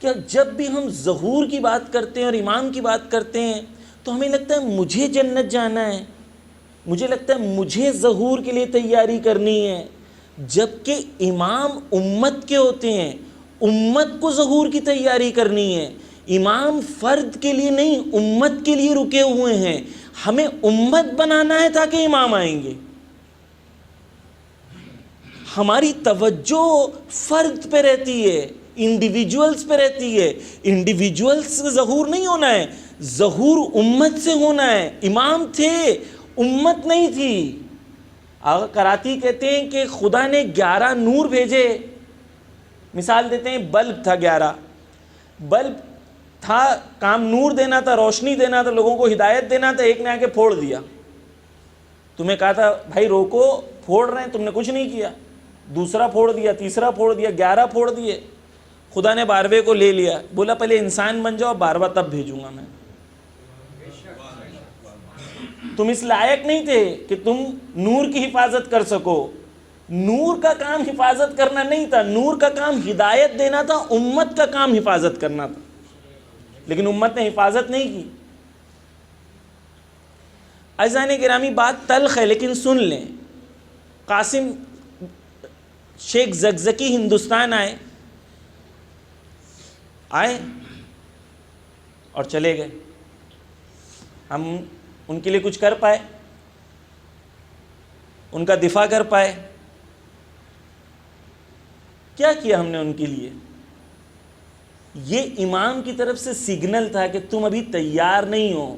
Speaker 1: کہ جب بھی ہم ظہور کی بات کرتے ہیں اور امام کی بات کرتے ہیں تو ہمیں لگتا ہے مجھے جنت جانا ہے، مجھے لگتا ہے مجھے ظہور کے لیے تیاری کرنی ہے، جبکہ امام امت کے ہوتے ہیں، امت کو ظہور کی تیاری کرنی ہے. امام فرد کے لیے نہیں، امت کے لیے رکے ہوئے ہیں. ہمیں امت بنانا ہے تاکہ امام آئیں گے. ہماری توجہ فرد پہ رہتی ہے، انڈیویجولز پہ رہتی ہے. انڈیویجولز سے ظہور نہیں ہونا ہے، ظہور امت سے ہونا ہے. امام تھے، امت نہیں تھی. آقا کراتی کہتے ہیں کہ خدا نے 11 نور بھیجے. مثال دیتے ہیں بلب تھا 11، بلب تھا، کام نور دینا تھا، روشنی دینا تھا، لوگوں کو ہدایت دینا تھا. ایک نے آ کے پھوڑ دیا. تمہیں کہا تھا بھائی روکو، پھوڑ رہے ہیں، تم نے کچھ نہیں کیا. دوسرا پھوڑ دیا، تیسرا پھوڑ دیا، 11 پھوڑ دیے. خدا نے 12ویں کو لے لیا، بولا پہلے انسان بن جاؤ، 12واں تب بھیجوں گا میں. تم اس لائق نہیں تھے کہ تم نور کی حفاظت کر سکو. نور کا کام حفاظت کرنا نہیں تھا، نور کا کام ہدایت دینا تھا، امت کا کام حفاظت کرنا تھا. لیکن امت نے حفاظت نہیں کی. عزیزان گرامی بات تلخ ہے لیکن سن لیں. قاسم شیخ زکزکی ہندوستان آئے اور چلے گئے. ہم ان کے لیے کچھ کر پائے؟ ان کا دفاع کر پائے؟ کیا کیا ہم نے ان کے لیے؟ یہ امام کی طرف سے سگنل تھا کہ تم ابھی تیار نہیں ہو.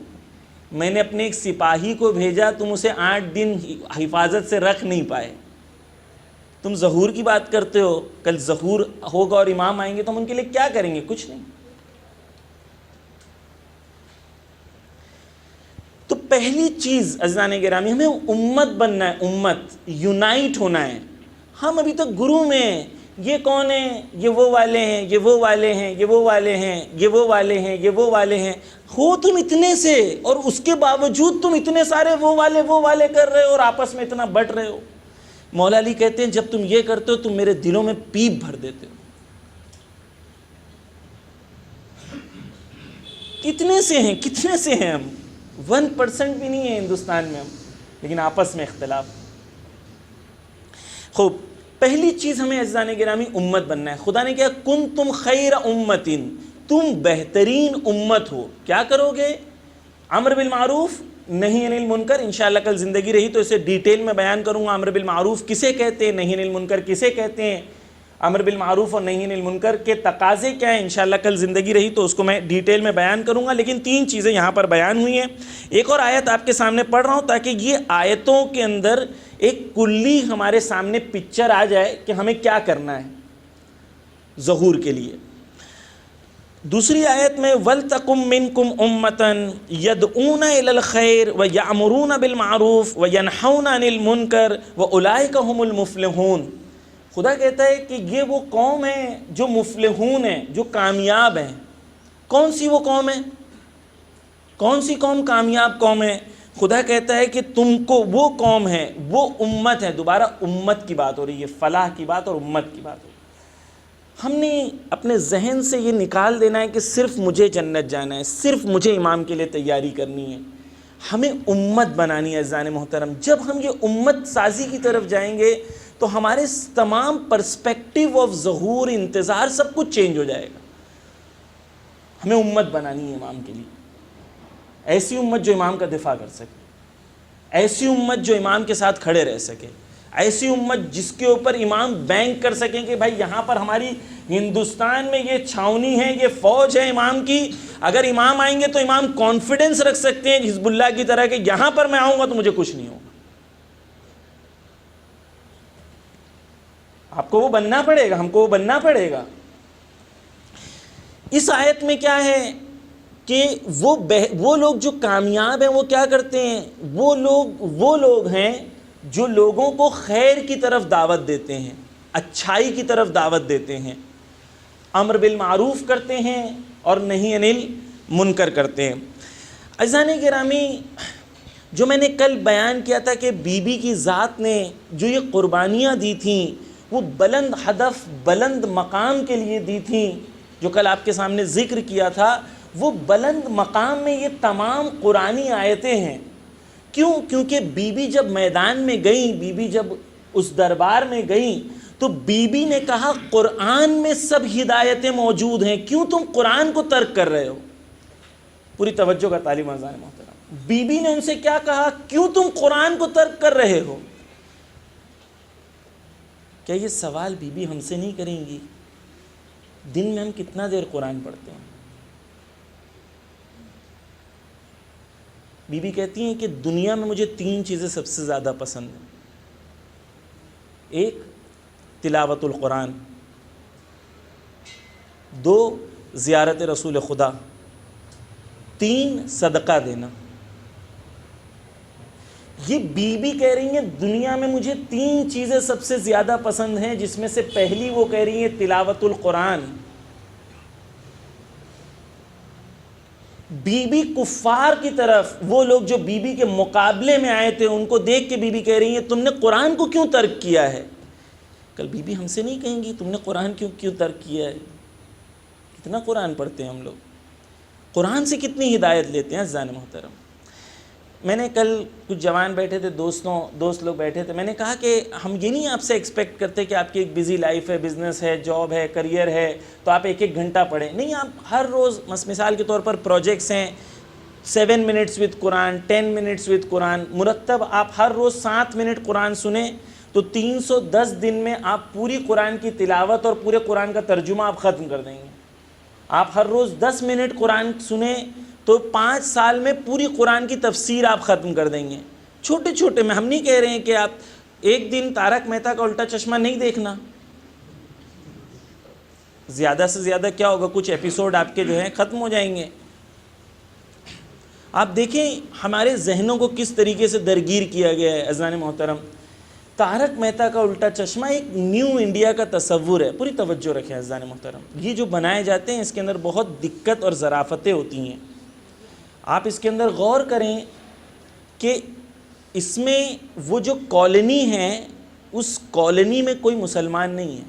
Speaker 1: میں نے اپنے ایک سپاہی کو بھیجا، تم اسے 8 دن حفاظت سے رکھ نہیں پائے. تم ظہور کی بات کرتے ہو، کل ظہور ہوگا اور امام آئیں گے تو ہم ان کے لیے کیا کریں گے؟ کچھ نہیں. تو پہلی چیز عزیزان گرامی، ہمیں امت بننا ہے، امت یونائٹ ہونا ہے. ہم ابھی تک گرو میں ہیں، یہ کون ہیں؟ یہ وہ والے ہیں، یہ وہ والے ہیں، یہ وہ والے ہیں، یہ وہ والے ہیں، یہ وہ والے ہیں. ہو تم اتنے سے اور اس کے باوجود تم اتنے سارے وہ والے کر رہے ہو اور آپس میں اتنا بٹ رہے ہو. مولا علی کہتے ہیں جب تم یہ کرتے ہو تم میرے دلوں میں پیپ بھر دیتے ہو. کتنے سے ہیں ہم؟ 1% بھی نہیں ہے ہندوستان میں ہم، لیکن آپس میں اختلاف. خوب، پہلی چیز ہمیں عزیزان گرامی امت بننا ہے. خدا نے کہا کنتم خیر امتن، تم بہترین امت ہو. کیا کرو گے؟ امر بالمعروف نہی عن المنکر. انشاءاللہ کل زندگی رہی تو اسے ڈیٹیل میں بیان کروں گا. امر بالمعروف کسے کہتے ہیں، نہی عن المنکر کسے کہتے ہیں، امر بالمعروف اور نہی عن المنکر کے تقاضے کیا ہیں. انشاءاللہ کل زندگی رہی تو اس کو میں ڈیٹیل میں بیان کروں گا. لیکن 3 چیزیں یہاں پر بیان ہوئی ہیں. ایک اور آیت آپ کے سامنے پڑھ رہا ہوں تاکہ یہ آیتوں کے اندر ایک کلی ہمارے سامنے پکچر آ جائے کہ ہمیں کیا کرنا ہے ظہور کے لیے. دوسری آیت میں وَلْتَقُمْ مِنْكُمْ أُمَّةً يَدْعُونَ إِلَى الْخَيْرِ وَيَأْمُرُونَ بِالْمَعْرُوفِ وَيَنْهَوْنَ عَنِ الْمُنْكَرِ وَأُولَٰئِكَ هُمُ الْمُفْلِحُونَ. خدا کہتا ہے کہ یہ وہ قوم ہے جو مفلحون ہیں، جو کامیاب ہیں. کون سی وہ قوم ہے؟ کون سی قوم کامیاب قوم ہے؟ خدا کہتا ہے کہ تم کو وہ قوم ہے، وہ امت ہے. دوبارہ امت کی بات ہو رہی ہے، فلاح کی بات اور امت کی بات ہو رہی ہے. ہم نے اپنے ذہن سے یہ نکال دینا ہے کہ صرف مجھے جنت جانا ہے، صرف مجھے امام کے لیے تیاری کرنی ہے. ہمیں امت بنانی ہے عزیزان محترم. جب ہم یہ امت سازی کی طرف جائیں گے تو ہمارے تمام پرسپیکٹیو آف ظہور، انتظار، سب کچھ چینج ہو جائے گا. ہمیں امت بنانی ہے امام کے لیے. ایسی امت جو امام کا دفاع کر سکے، ایسی امت جو امام کے ساتھ کھڑے رہ سکے، ایسی امت جس کے اوپر امام بینک کر سکیں کہ بھائی یہاں پر ہماری ہندوستان میں یہ چھاونی ہے، یہ فوج ہے امام کی. اگر امام آئیں گے تو امام کانفیڈنس رکھ سکتے ہیں حزب اللہ کی طرح کہ یہاں پر میں آؤں گا تو مجھے کچھ نہیں ہوگا. آپ کو وہ بننا پڑے گا، ہم کو وہ بننا پڑے گا. اس آیت میں کیا ہے کہ وہ لوگ جو کامیاب ہیں وہ کیا کرتے ہیں؟ وہ لوگ ہیں جو لوگوں کو خیر کی طرف دعوت دیتے ہیں. اچھائی کی طرف دعوت دیتے ہیں، امر بالمعروف کرتے ہیں اور نہی عن المنکر کرتے ہیں۔ عزیزان گرامی، جو میں نے کل بیان کیا تھا کہ بی بی کی ذات نے جو یہ قربانیاں دی تھیں وہ بلند ہدف، بلند مقام کے لیے دی تھیں، جو کل آپ کے سامنے ذکر کیا تھا، وہ بلند مقام میں یہ تمام قرآنی آیتیں ہیں۔ کیوں؟ کیونکہ بی بی جب میدان میں گئیں، بی بی جب اس دربار میں گئیں تو بی بی نے کہا قرآن میں سب ہدایتیں موجود ہیں، کیوں تم قرآن کو ترک کر رہے ہو؟ پوری توجہ کا طالب عزیزان محترم، بی بی نے ان سے کیا کہا؟ کیوں تم قرآن کو ترک کر رہے ہو؟ کیا یہ سوال بی بی ہم سے نہیں کریں گی؟ دن میں ہم کتنا دیر قرآن پڑھتے ہیں؟ بی بی کہتی ہیں کہ دنیا میں مجھے 3 چیزیں سب سے زیادہ پسند ہیں۔ ایک، تلاوت القرآن، 2، زیارت رسول خدا، 3، صدقہ دینا۔ یہ بی بی کہہ رہی ہیں دنیا میں مجھے 3 چیزیں سب سے زیادہ پسند ہیں، جس میں سے پہلی وہ کہہ رہی ہیں تلاوت القرآن۔ بی بی کفار کی طرف، وہ لوگ جو بی بی کے مقابلے میں آئے تھے، ان کو دیکھ کے بی بی کہہ رہی ہیں تم نے قرآن کو کیوں ترک کیا ہے؟ کل بی بی ہم سے نہیں کہیں گی تم نے قرآن کیوں ترک کیا ہے؟ کتنا قرآن پڑھتے ہیں ہم لوگ، قرآن سے کتنی ہدایت لیتے ہیں عزیزان محترم۔ میں نے کل کچھ جوان بیٹھے تھے، دوست لوگ بیٹھے تھے، میں نے کہا کہ ہم یہ نہیں آپ سے ایکسپیکٹ کرتے کہ آپ کی ایک بزی لائف ہے، بزنس ہے، جاب ہے، کریئر ہے، تو آپ 1 گھنٹہ پڑھیں، نہیں، آپ ہر روز مثال کے طور پر پروجیکٹس ہیں 7 minutes with Quran, 10 minutes with Quran, مرتب آپ ہر روز 7 منٹ قرآن سنیں تو 310 دن میں آپ پوری قرآن کی تلاوت اور پورے قرآن کا ترجمہ آپ ختم کر دیں گے۔ آپ ہر روز 10 منٹ قرآن سنیں تو 5 سال میں پوری قرآن کی تفسیر آپ ختم کر دیں گے۔ چھوٹے چھوٹے میں، ہم نہیں کہہ رہے ہیں کہ آپ ایک دن تارک مہتا کا الٹا چشمہ نہیں دیکھنا، زیادہ سے زیادہ کیا ہوگا، کچھ ایپیسوڈ آپ کے جو ہیں ختم ہو جائیں گے۔ آپ دیکھیں ہمارے ذہنوں کو کس طریقے سے درگیر کیا گیا ہے عزیزان محترم۔ تارک مہتا کا الٹا چشمہ ایک نیو انڈیا کا تصور ہے، پوری توجہ رکھیں عزیزان محترم۔ یہ جو بنائے جاتے ہیں اس کے اندر بہت دقت اور ظرافتیں ہوتی ہیں، آپ اس کے اندر غور کریں کہ اس میں وہ جو کالونی ہے اس کالونی میں کوئی مسلمان نہیں ہے۔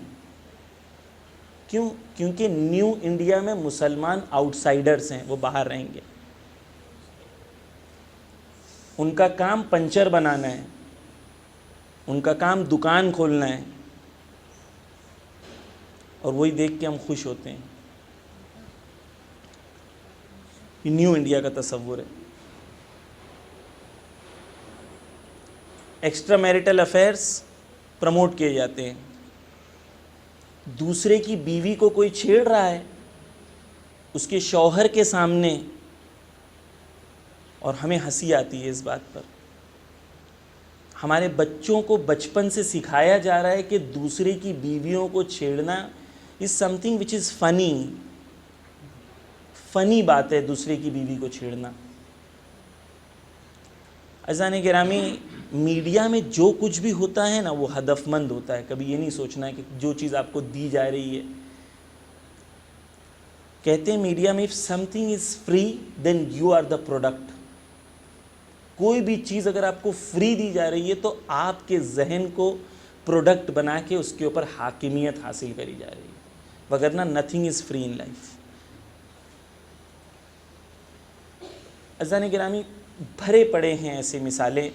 Speaker 1: کیوں؟ کیونکہ نیو انڈیا میں مسلمان آؤٹ سائیڈرز ہیں، وہ باہر رہیں گے، ان کا کام پنچر بنانا ہے، ان کا کام دکان کھولنا ہے، اور وہی دیکھ کے ہم خوش ہوتے ہیں۔ یہ نیو انڈیا کا تصور ہے۔ ایکسٹرا میریٹل افیئرس پروموٹ کیے جاتے ہیں، دوسرے کی بیوی کو کوئی چھیڑ رہا ہے اس کے شوہر کے سامنے، اور ہمیں ہنسی آتی ہے اس بات پر۔ ہمارے بچوں کو بچپن سے سکھایا جا رہا ہے کہ دوسرے کی بیویوں کو چھیڑنا از سم تھنگ وچ از فنی بات ہے، دوسرے کی بیوی کو چھیڑنا۔ عزیزان گرامی، میڈیا میں جو کچھ بھی ہوتا ہے نا وہ ہدف مند ہوتا ہے، کبھی یہ نہیں سوچنا ہے کہ جو چیز آپ کو دی جا رہی ہے۔ کہتے ہیں میڈیا میں if something is free then you are the product۔ کوئی بھی چیز اگر آپ کو فری دی جا رہی ہے تو آپ کے ذہن کو پروڈکٹ بنا کے اس کے اوپر حاکمیت حاصل کری جا رہی ہے، وگرنہ nothing is free in life. عزیزان گرامی، بھرے پڑے ہیں ایسے مثالیں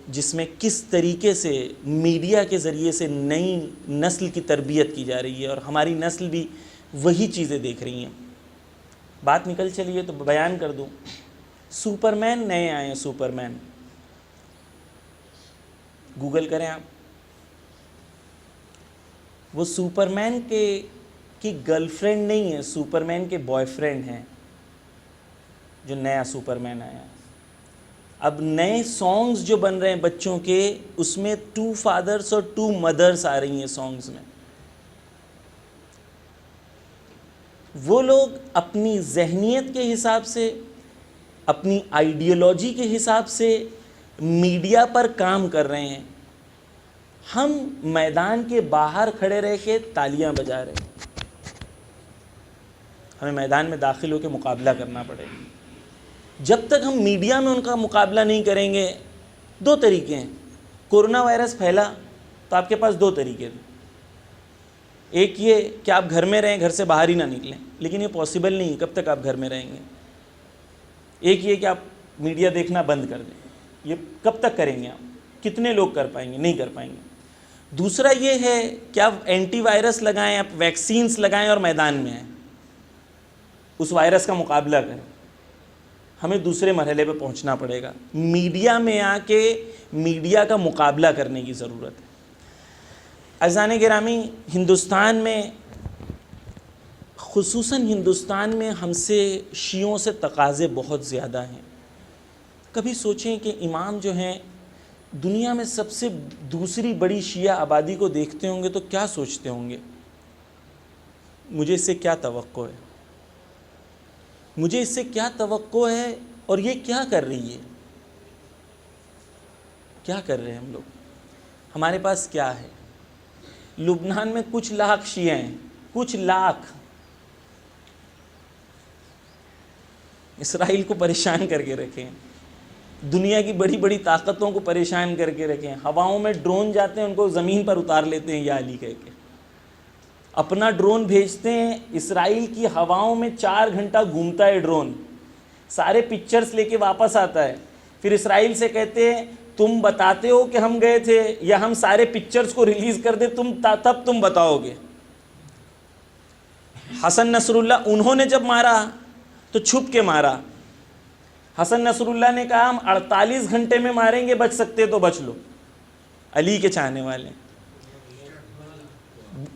Speaker 1: جس میں کس طریقے سے میڈیا کے ذریعے سے نئی نسل کی تربیت کی جا رہی ہے، اور ہماری نسل بھی وہی چیزیں دیکھ رہی ہیں۔ بات نکل چلیے تو بیان کر دوں، سپرمین نئے آئے ہیں، سپرمین، گوگل کریں آپ، وہ سپرمین کی گرل فرینڈ نہیں ہے، سپرمین کے بوائے فرینڈ ہیں جو نیا سپرمین آیا ہے۔ اب نئے سانگز جو بن رہے ہیں بچوں کے، اس میں 2 فادرز اور 2 مدرز آ رہی ہیں سانگز میں۔ وہ لوگ اپنی ذہنیت کے حساب سے، اپنی آئیڈیالوجی کے حساب سے میڈیا پر کام کر رہے ہیں، ہم میدان کے باہر کھڑے رہ کے تالیاں بجا رہے ہیں، ہمیں میدان میں داخل ہو کے مقابلہ کرنا پڑے گا۔ جب تک ہم میڈیا میں ان کا مقابلہ نہیں کریں گے، دو طریقے ہیں۔ کورونا وائرس پھیلا تو آپ کے پاس دو طریقے تھے، ایک یہ کہ آپ گھر میں رہیں، گھر سے باہر ہی نہ نکلیں، لیکن یہ پاسبل نہیں، کب تک آپ گھر میں رہیں گے۔ ایک یہ کہ آپ میڈیا دیکھنا بند کر دیں، یہ کب تک کریں گے آپ؟ کتنے لوگ کر پائیں گے؟ نہیں کر پائیں گے۔ دوسرا یہ ہے کہ آپ اینٹی وائرس لگائیں، آپ ویکسینز لگائیں اور میدان میں آئیں، اس وائرس کا مقابلہ کریں۔ ہمیں دوسرے مرحلے پہ پہنچنا پڑے گا، میڈیا میں آ کے میڈیا کا مقابلہ کرنے کی ضرورت ہے۔ عزیزان گرامی، ہندوستان میں، خصوصاً ہندوستان میں ہم سے شیعوں سے تقاضے بہت زیادہ ہیں۔ کبھی سوچیں کہ امام جو ہیں دنیا میں سب سے دوسری بڑی شیعہ آبادی کو دیکھتے ہوں گے تو کیا سوچتے ہوں گے؟ مجھے اس سے کیا توقع ہے؟ مجھے اس سے کیا توقع ہے اور یہ کیا کر رہی ہے؟ کیا کر رہے ہیں ہم لوگ؟ ہمارے پاس کیا ہے؟ لبنان میں کچھ لاکھ شیعہ ہیں، کچھ لاکھ، اسرائیل کو پریشان کر کے رکھے ہیں، دنیا کی بڑی بڑی طاقتوں کو پریشان کر کے رکھے ہیں، ہواؤں میں ڈرون جاتے ہیں ان کو زمین پر اتار لیتے ہیں یا علی کہہ کے، اپنا ڈرون بھیجتے ہیں، اسرائیل کی ہواؤں میں 4 گھنٹہ گھومتا ہے ڈرون، سارے پکچرز لے کے واپس آتا ہے، پھر اسرائیل سے کہتے ہیں تم بتاتے ہو کہ ہم گئے تھے یا ہم سارے پکچرز کو ریلیز کر دیں تب تم بتاؤ گے۔ حسن نصر اللہ انہوں نے جب مارا تو چھپ کے مارا، حسن نصر اللہ نے کہا ہم 48 گھنٹے میں ماریں گے، بچ سکتے تو بچ لو۔ علی کے چاہنے والے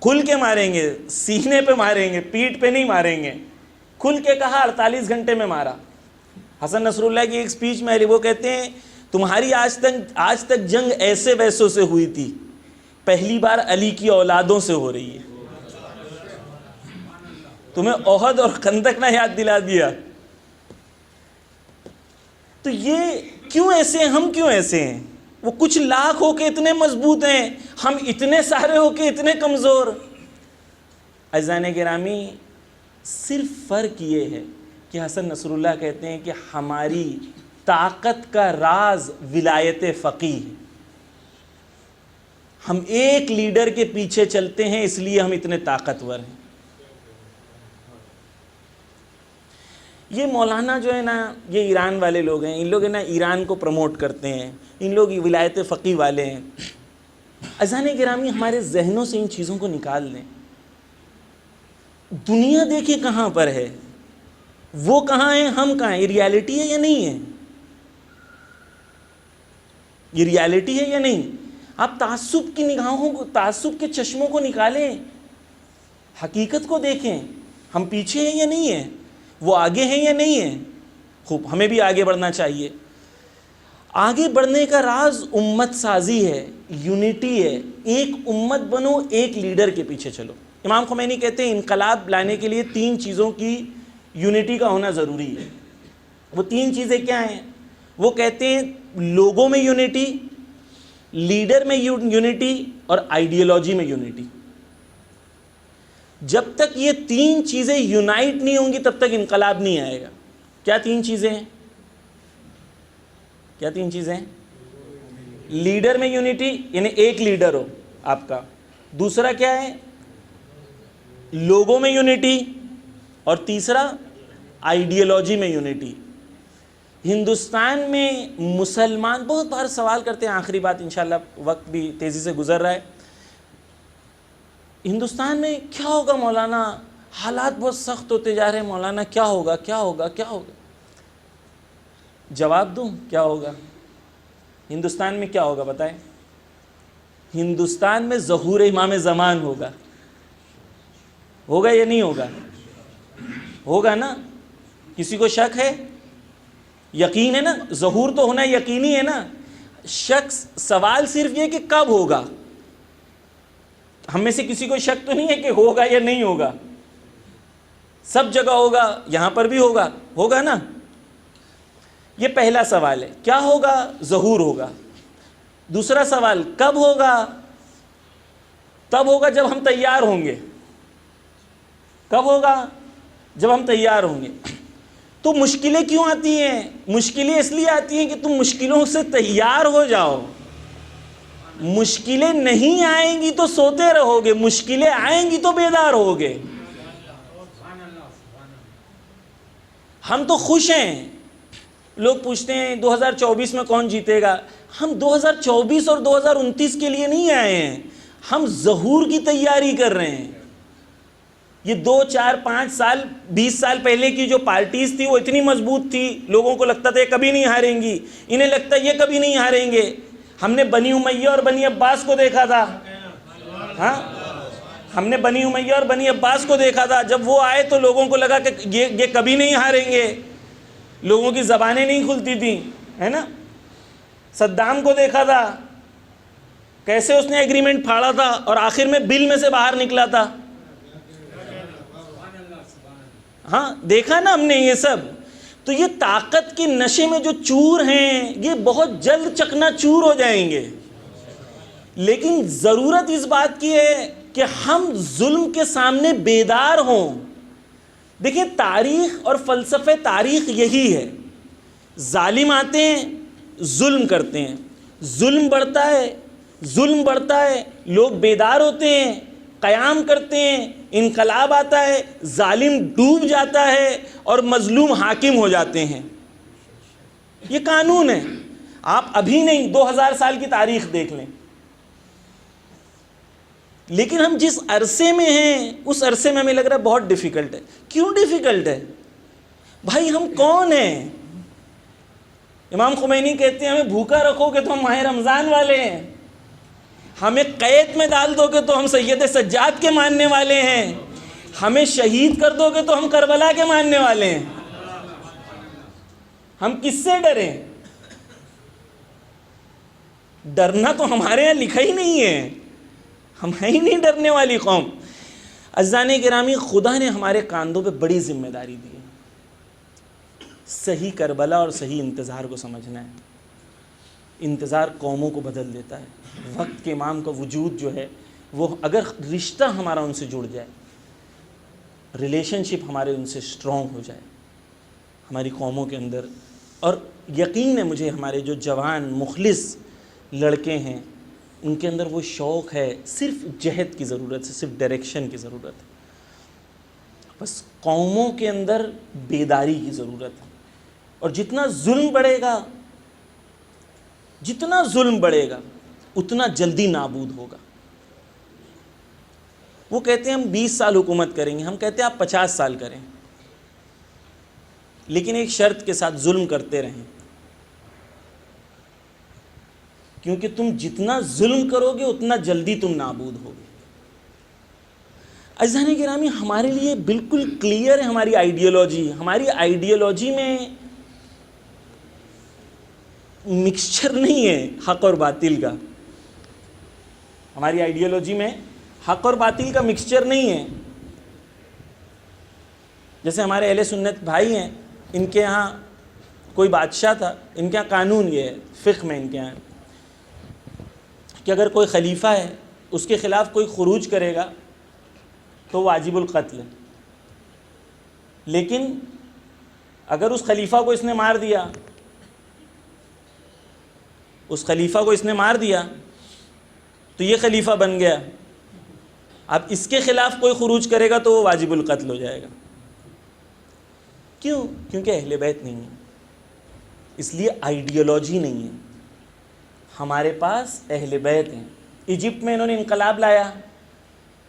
Speaker 1: کھل کے ماریں گے، سینے پہ ماریں گے، پیٹھ پہ نہیں ماریں گے، کھل کے کہا 48 گھنٹے میں مارا۔ حسن نصر اللہ کی ایک سپیچ میں وہ کہتے ہیں تمہاری آج تک جنگ ایسے ویسوں سے ہوئی تھی، پہلی بار علی کی اولادوں سے ہو رہی ہے۔ تمہیں احد اور خندق نہ یاد دلا دیا؟ تو یہ کیوں ایسے ہیں؟ ہم کیوں ایسے ہیں؟ وہ کچھ لاکھ ہو کے اتنے مضبوط ہیں، ہم اتنے سارے ہو کے اتنے کمزور۔ عزیزان گرامی، صرف فرق یہ ہے کہ حسن نصر اللہ کہتے ہیں کہ ہماری طاقت کا راز ولایت فقیہ ہے، ہم ایک لیڈر کے پیچھے چلتے ہیں اس لیے ہم اتنے طاقتور ہیں۔ یہ مولانا جو ہے نا، یہ ایران والے لوگ ہیں، ان لوگ ہیں نا ایران کو پروموٹ کرتے ہیں، ان لوگ ولایت فقیہ والے ہیں۔ عزیزان گرامی، ہمارے ذہنوں سے ان چیزوں کو نکال دیں۔ دنیا دیکھیں کہاں پر ہے، وہ کہاں ہیں، ہم کہاں ہیں، یہ ریالٹی ہے یا نہیں ہے؟ یہ ریالٹی ہے یا نہیں؟ آپ تعصب کی نگاہوں کو، تعصب کے چشموں کو نکالیں، حقیقت کو دیکھیں، ہم پیچھے ہیں یا نہیں ہیں، وہ آگے ہیں یا نہیں ہیں۔ خوب، ہمیں بھی آگے بڑھنا چاہیے۔ آگے بڑھنے کا راز امت سازی ہے، یونٹی ہے، ایک امت بنو، ایک لیڈر کے پیچھے چلو۔ امام خمینی کہتے ہیں انقلاب لانے کے لیے 3 چیزوں کی یونٹی کا ہونا ضروری ہے۔ وہ 3 چیزیں کیا ہیں؟ وہ کہتے ہیں لوگوں میں یونٹی، لیڈر میں یونٹی اور آئیڈیالوجی میں یونٹی۔ جب تک یہ 3 چیزیں یونائٹ نہیں ہوں گی تب تک انقلاب نہیں آئے گا۔ کیا 3 چیزیں ہیں؟ کیا 3 چیزیں ہیں؟ لیڈر میں یونٹی، یعنی ایک لیڈر ہو آپ کا۔ دوسرا کیا ہے؟ لوگوں میں یونٹی، اور تیسرا آئیڈیالوجی میں یونٹی۔ ہندوستان میں مسلمان بہت بار سوال کرتے ہیں، آخری بات انشاءاللہ، وقت بھی تیزی سے گزر رہا ہے، ہندوستان میں کیا ہوگا مولانا، حالات بہت سخت ہوتے جا رہے ہیں مولانا، کیا ہوگا کیا ہوگا کیا ہوگا؟ جواب دوں کیا ہوگا؟ ہندوستان میں کیا ہوگا بتائیں؟ ہندوستان میں ظہور امام زمان ہوگا۔ ہوگا یا نہیں ہوگا؟ ہوگا نا؟ کسی کو شک ہے؟ یقین ہے نا؟ ظہور تو ہونا یقینی ہے نا؟ شخص، سوال صرف یہ کہ کب ہوگا۔ ہم میں سے کسی کو شک تو نہیں ہے کہ ہوگا یا نہیں ہوگا؟ سب جگہ ہوگا، یہاں پر بھی ہوگا، ہوگا نا؟ یہ پہلا سوال ہے، کیا ہوگا؟ ظہور ہوگا۔ دوسرا سوال کب ہوگا؟ تب ہوگا جب ہم تیار ہوں گے. کب ہوگا؟ جب ہم تیار ہوں گے. تو مشکلیں کیوں آتی ہیں؟ مشکلیں اس لیے آتی ہیں کہ تم مشکلوں سے تیار ہو جاؤ. مشکلیں نہیں آئیں گی تو سوتے رہو گے، مشکلیں آئیں گی تو بیدار ہوگے. ہم تو خوش ہیں. لوگ پوچھتے ہیں 2024 میں کون جیتے گا. ہم 2024 اور 2029 کے لیے نہیں آئے ہیں، ہم ظہور کی تیاری کر رہے ہیں. یہ 2 4 5 سال 20 سال پہلے کی جو پارٹیز تھی وہ اتنی مضبوط تھی، لوگوں کو لگتا تھا یہ کبھی نہیں ہاریں گی، انہیں لگتا یہ کبھی نہیں ہاریں گے. ہم نے بنی امیہ اور بنی عباس کو دیکھا تھا. ہاں، ہم نے بنی امیہ اور بنی عباس کو دیکھا تھا. جب وہ آئے تو لوگوں کو لگا کہ یہ کبھی نہیں ہاریں گے. لوگوں کی زبانیں نہیں کھلتی تھیں، ہے نا. صدام کو دیکھا تھا کیسے اس نے ایگریمنٹ پھاڑا تھا اور آخر میں بل میں سے باہر نکلا تھا. ہاں دیکھا نا ہم نے یہ سب. تو یہ طاقت کے نشے میں جو چور ہیں یہ بہت جلد چکنا چور ہو جائیں گے. لیکن ضرورت اس بات کی ہے کہ ہم ظلم کے سامنے بیدار ہوں. دیکھیں تاریخ اور فلسفہ تاریخ یہی ہے. ظالم آتے ہیں، ظلم کرتے ہیں، ظلم بڑھتا ہے، ظلم بڑھتا ہے، لوگ بیدار ہوتے ہیں، قیام کرتے ہیں، انقلاب آتا ہے، ظالم ڈوب جاتا ہے اور مظلوم حاکم ہو جاتے ہیں. یہ قانون ہے. آپ ابھی نہیں 2000 سال کی تاریخ دیکھ لیں. لیکن ہم جس عرصے میں ہیں اس عرصے میں ہمیں لگ رہا ہے بہت ڈیفیکلٹ ہے. کیوں ڈیفیکلٹ ہے؟ بھائی ہم کون ہیں؟ امام خمینی کہتے ہیں ہمیں بھوکا رکھو گے تو ہم ماہ رمضان والے ہیں، ہمیں قید میں ڈال دو گے تو ہم سید سجاد کے ماننے والے ہیں، ہمیں شہید کر دو گے تو ہم کربلا کے ماننے والے ہیں. ہم کس سے ڈریں؟ ڈرنا تو ہمارے یہاں لکھا ہی نہیں ہے. ہم ہیں ہی نہیں ڈرنے والی قوم. عزیزان گرامی، خدا نے ہمارے کاندھوں پہ بڑی ذمہ داری دی ہے. صحیح کربلا اور صحیح انتظار کو سمجھنا ہے. انتظار قوموں کو بدل دیتا ہے. وقت کے امام کا وجود جو ہے وہ اگر رشتہ ہمارا ان سے جڑ جائے، ریلیشن شپ ہمارے ان سے اسٹرانگ ہو جائے ہماری قوموں کے اندر، اور یقین ہے مجھے ہمارے جو جوان مخلص لڑکے ہیں ان کے اندر وہ شوق ہے. صرف جہد کی ضرورت ہے، صرف ڈائریکشن کی ضرورت ہے. بس قوموں کے اندر بیداری کی ضرورت ہے. اور جتنا ظلم بڑھے گا، جتنا ظلم بڑھے گا اتنا جلدی نابود ہوگا. وہ کہتے ہیں ہم 20 سال حکومت کریں گے، ہم کہتے ہیں آپ 50 سال کریں، لیکن ایک شرط کے ساتھ ظلم کرتے رہیں. کیونکہ تم جتنا ظلم کرو گے اتنا جلدی تم نابود ہوگے. عزیزان گرامی، ہمارے لیے بالکل کلیئر ہے ہماری آئیڈیالوجی. ہماری آئیڈیالوجی میں مکسچر نہیں ہے حق اور باطل کا. ہماری آئیڈیالوجی میں حق اور باطل کا مکسچر نہیں ہے. جیسے ہمارے اہل سنت بھائی ہیں، ان کے ہاں کوئی بادشاہ تھا، ان کے ہاں قانون یہ ہے، فقہ میں ان کے ہاں کہ اگر کوئی خلیفہ ہے اس کے خلاف کوئی خروج کرے گا تو واجب القتل ہے. لیکن اگر اس خلیفہ کو اس نے مار دیا، اس خلیفہ کو اس نے مار دیا تو یہ خلیفہ بن گیا. اب اس کے خلاف کوئی خروج کرے گا تو وہ واجب القتل ہو جائے گا. کیوں؟ کیونکہ اہل بیت نہیں ہے. اس لیے آئیڈیالوجی نہیں ہے. ہمارے پاس اہل بیت ہیں. ایجپٹ میں انہوں نے انقلاب لایا،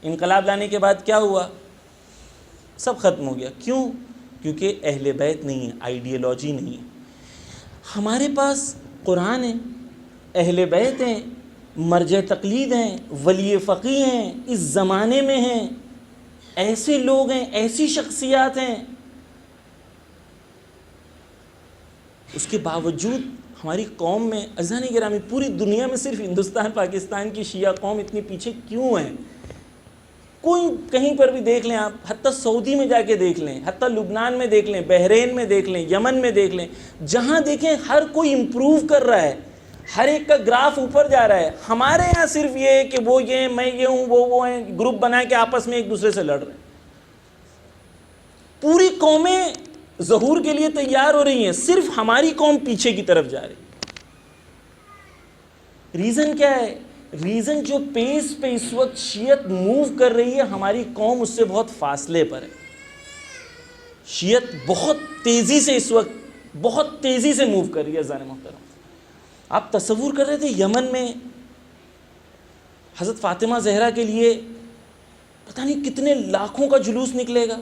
Speaker 1: انقلاب لانے کے بعد کیا ہوا؟ سب ختم ہو گیا. کیوں؟ کیونکہ اہل بیت نہیں ہے، آئیڈیالوجی نہیں ہے. ہمارے پاس قرآن ہے، اہل بیت ہیں، مرجع تقلید ہیں، ولی فقی ہیں، اس زمانے میں ہیں، ایسے لوگ ہیں، ایسی شخصیات ہیں. اس کے باوجود ہماری قوم میں، عزیزان گرامی، پوری دنیا میں صرف ہندوستان پاکستان کی شیعہ قوم اتنی پیچھے کیوں ہے؟ کوئی کہیں پر بھی دیکھ لیں آپ، حتیٰ سعودی میں جا کے دیکھ لیں، حتیٰ لبنان میں دیکھ لیں، بحرین میں دیکھ لیں، یمن میں دیکھ لیں، جہاں دیکھیں ہر کوئی امپروو کر رہا ہے. ہر ایک کا گراف اوپر جا رہا ہے. ہمارے یہاں صرف یہ ہے کہ وہ یہ میں یہ ہوں وہ ہیں, گروپ بنا کے آپس میں ایک دوسرے سے لڑ رہے ہیں. پوری قومیں ظہور کے لیے تیار ہو رہی ہیں, صرف ہماری قوم پیچھے کی طرف جا رہی ہے. ریزن کیا ہے؟ ریزن جو پیس پہ اس وقت شیعت موو کر رہی ہے, ہماری قوم اس سے بہت فاصلے پر ہے. شیعت بہت تیزی سے اس وقت بہت تیزی سے موو کر رہی ہے. عزیزان محترم, آپ تصور کر رہے تھے یمن میں حضرت فاطمہ زہرا کے لیے پتہ نہیں کتنے لاکھوں کا جلوس نکلے گا.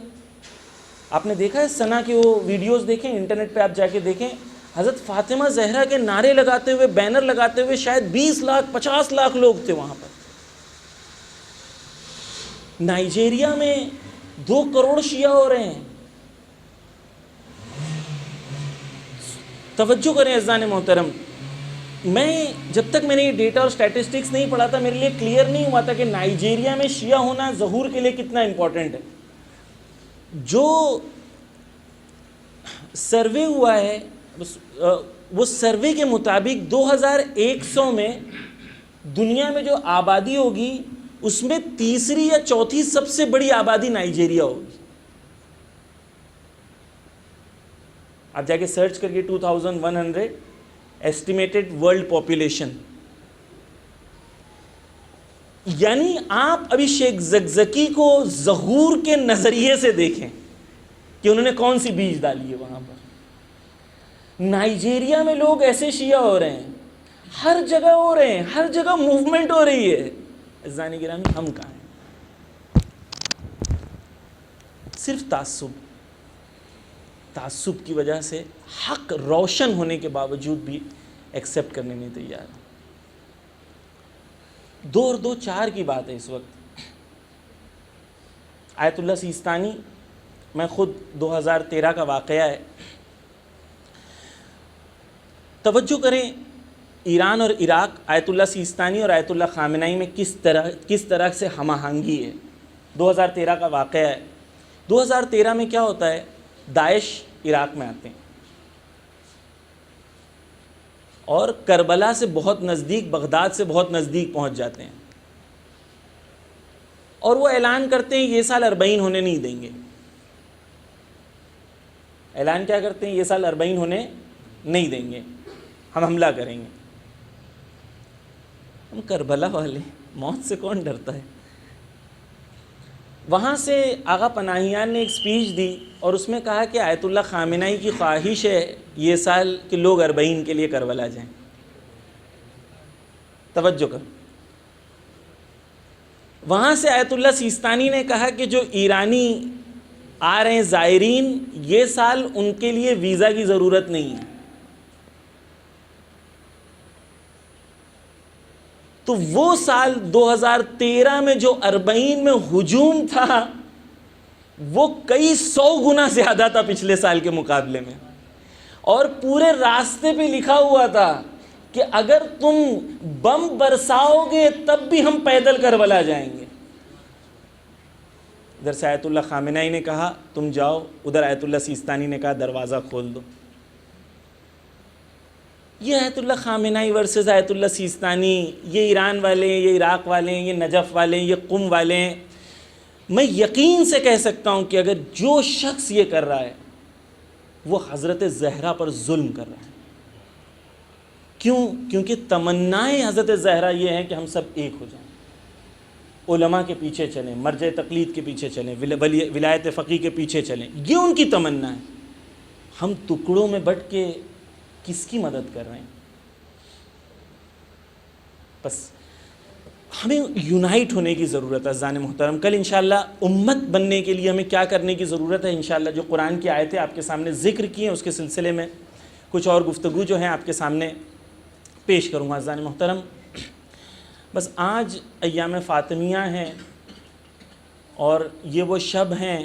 Speaker 1: آپ نے دیکھا ہے سنا کے وہ ویڈیوز دیکھیں, انٹرنیٹ پہ آپ جا کے دیکھیں, حضرت فاطمہ زہرا کے نعرے لگاتے ہوئے, بینر لگاتے ہوئے شاید 20 لاکھ 50 لاکھ لوگ تھے وہاں پر. نائجیریا میں 2 کروڑ شیعہ ہو رہے ہیں. توجہ کریں عزیزان محترم, میں جب تک میں نے یہ ڈیٹا اور سٹیٹسٹکس نہیں پڑھا تھا, میرے لیے کلیئر نہیں ہوا تھا کہ نائجیریا میں شیعہ ہونا ظہور کے لیے کتنا امپورٹنٹ ہے. جو سروے ہوا ہے وہ سروے کے مطابق 2100 میں دنیا میں جو آبادی ہوگی اس میں تیسری یا چوتھی سب سے بڑی آبادی نائجیریا ہوگی. آپ جا کے سرچ کریے 2100 ایسٹیمیٹڈ ورلڈ پاپولیشن. یعنی آپ ابھی شیخ زکزکی کو ظہور کے نظریے سے دیکھیں کہ انہوں نے کون سی بیج ڈالی ہے وہاں پر. نائجیریا میں لوگ ایسے شیعہ ہو رہے ہیں, ہر جگہ ہو رہے ہیں, ہر جگہ موومنٹ ہو رہی ہے. عزیزان گرامی, ہم کہاں ہیں؟ صرف تعصب کی وجہ سے حق روشن ہونے کے باوجود بھی ایکسیپٹ کرنے نہیں تیار. 2 اور 2 4 کی بات ہے اس وقت. آیت اللہ سیستانی, میں خود 2013 کا واقعہ ہے. توجہ کریں, ایران اور عراق, آیت اللہ سیستانی اور آیت اللہ خامنائی میں کس طرح سے ہم آہنگی ہے. 2013 کا واقعہ ہے. 2013 میں کیا ہوتا ہے, داعش عراق میں آتے ہیں اور کربلا سے بہت نزدیک, بغداد سے بہت نزدیک پہنچ جاتے ہیں, اور وہ اعلان کرتے ہیں یہ سال 40 ہونے نہیں دیں گے. اعلان کیا کرتے ہیں؟ یہ سال 40 ہونے نہیں دیں گے, ہم حملہ کریں گے. ہم کربلا والے, موت سے کون ڈرتا ہے. وہاں سے آغا پناہیان نے ایک سپیچ دی اور اس میں کہا کہ آیت اللہ خامنائی کی خواہش ہے یہ سال کہ لوگ 40 کے لیے کربلا جائیں. توجہ کر, وہاں سے آیت اللہ سیستانی نے کہا کہ جو ایرانی آ رہے ہیں زائرین, یہ سال ان کے لیے ویزا کی ضرورت نہیں ہے. تو وہ سال 2013 میں جو 40 میں ہجوم تھا وہ کئی 100 گنا زیادہ تھا پچھلے سال کے مقابلے میں, اور پورے راستے پہ لکھا ہوا تھا کہ اگر تم بم برساؤ گے تب بھی ہم پیدل کربلا جائیں گے. ادھر سے آیت اللہ خامنائی نے کہا تم جاؤ, ادھر آیت اللہ سیستانی نے کہا دروازہ کھول دو. یہ آیت اللہ خامنائی ورسز آیت اللہ سیستانی, یہ ایران والے ہیں, یہ عراق والے ہیں, یہ نجف والے ہیں, یہ قم والے ہیں. میں یقین سے کہہ سکتا ہوں کہ اگر جو شخص یہ کر رہا ہے وہ حضرت زہرا پر ظلم کر رہا ہے. کیوں؟ کیونکہ تمنائیں حضرت زہرا یہ ہیں کہ ہم سب ایک ہو جائیں, علماء کے پیچھے چلیں, مرجع تقلید کے پیچھے چلیں, ولایت فقیہ کے پیچھے چلیں, یہ ان کی تمنا ہے. ہم ٹکڑوں میں بٹ کے کس کی مدد کر رہے ہیں؟ بس ہمیں یونائٹ ہونے کی ضرورت ہے عزیزان محترم. کل انشاءاللہ امت بننے کے لیے ہمیں کیا کرنے کی ضرورت ہے, انشاءاللہ جو قرآن کی آیتیں آپ کے سامنے ذکر کی ہیں اس کے سلسلے میں کچھ اور گفتگو جو ہیں آپ کے سامنے پیش کروں گا. عزیزان محترم, بس آج ایام فاطمیہ ہیں اور یہ وہ شب ہیں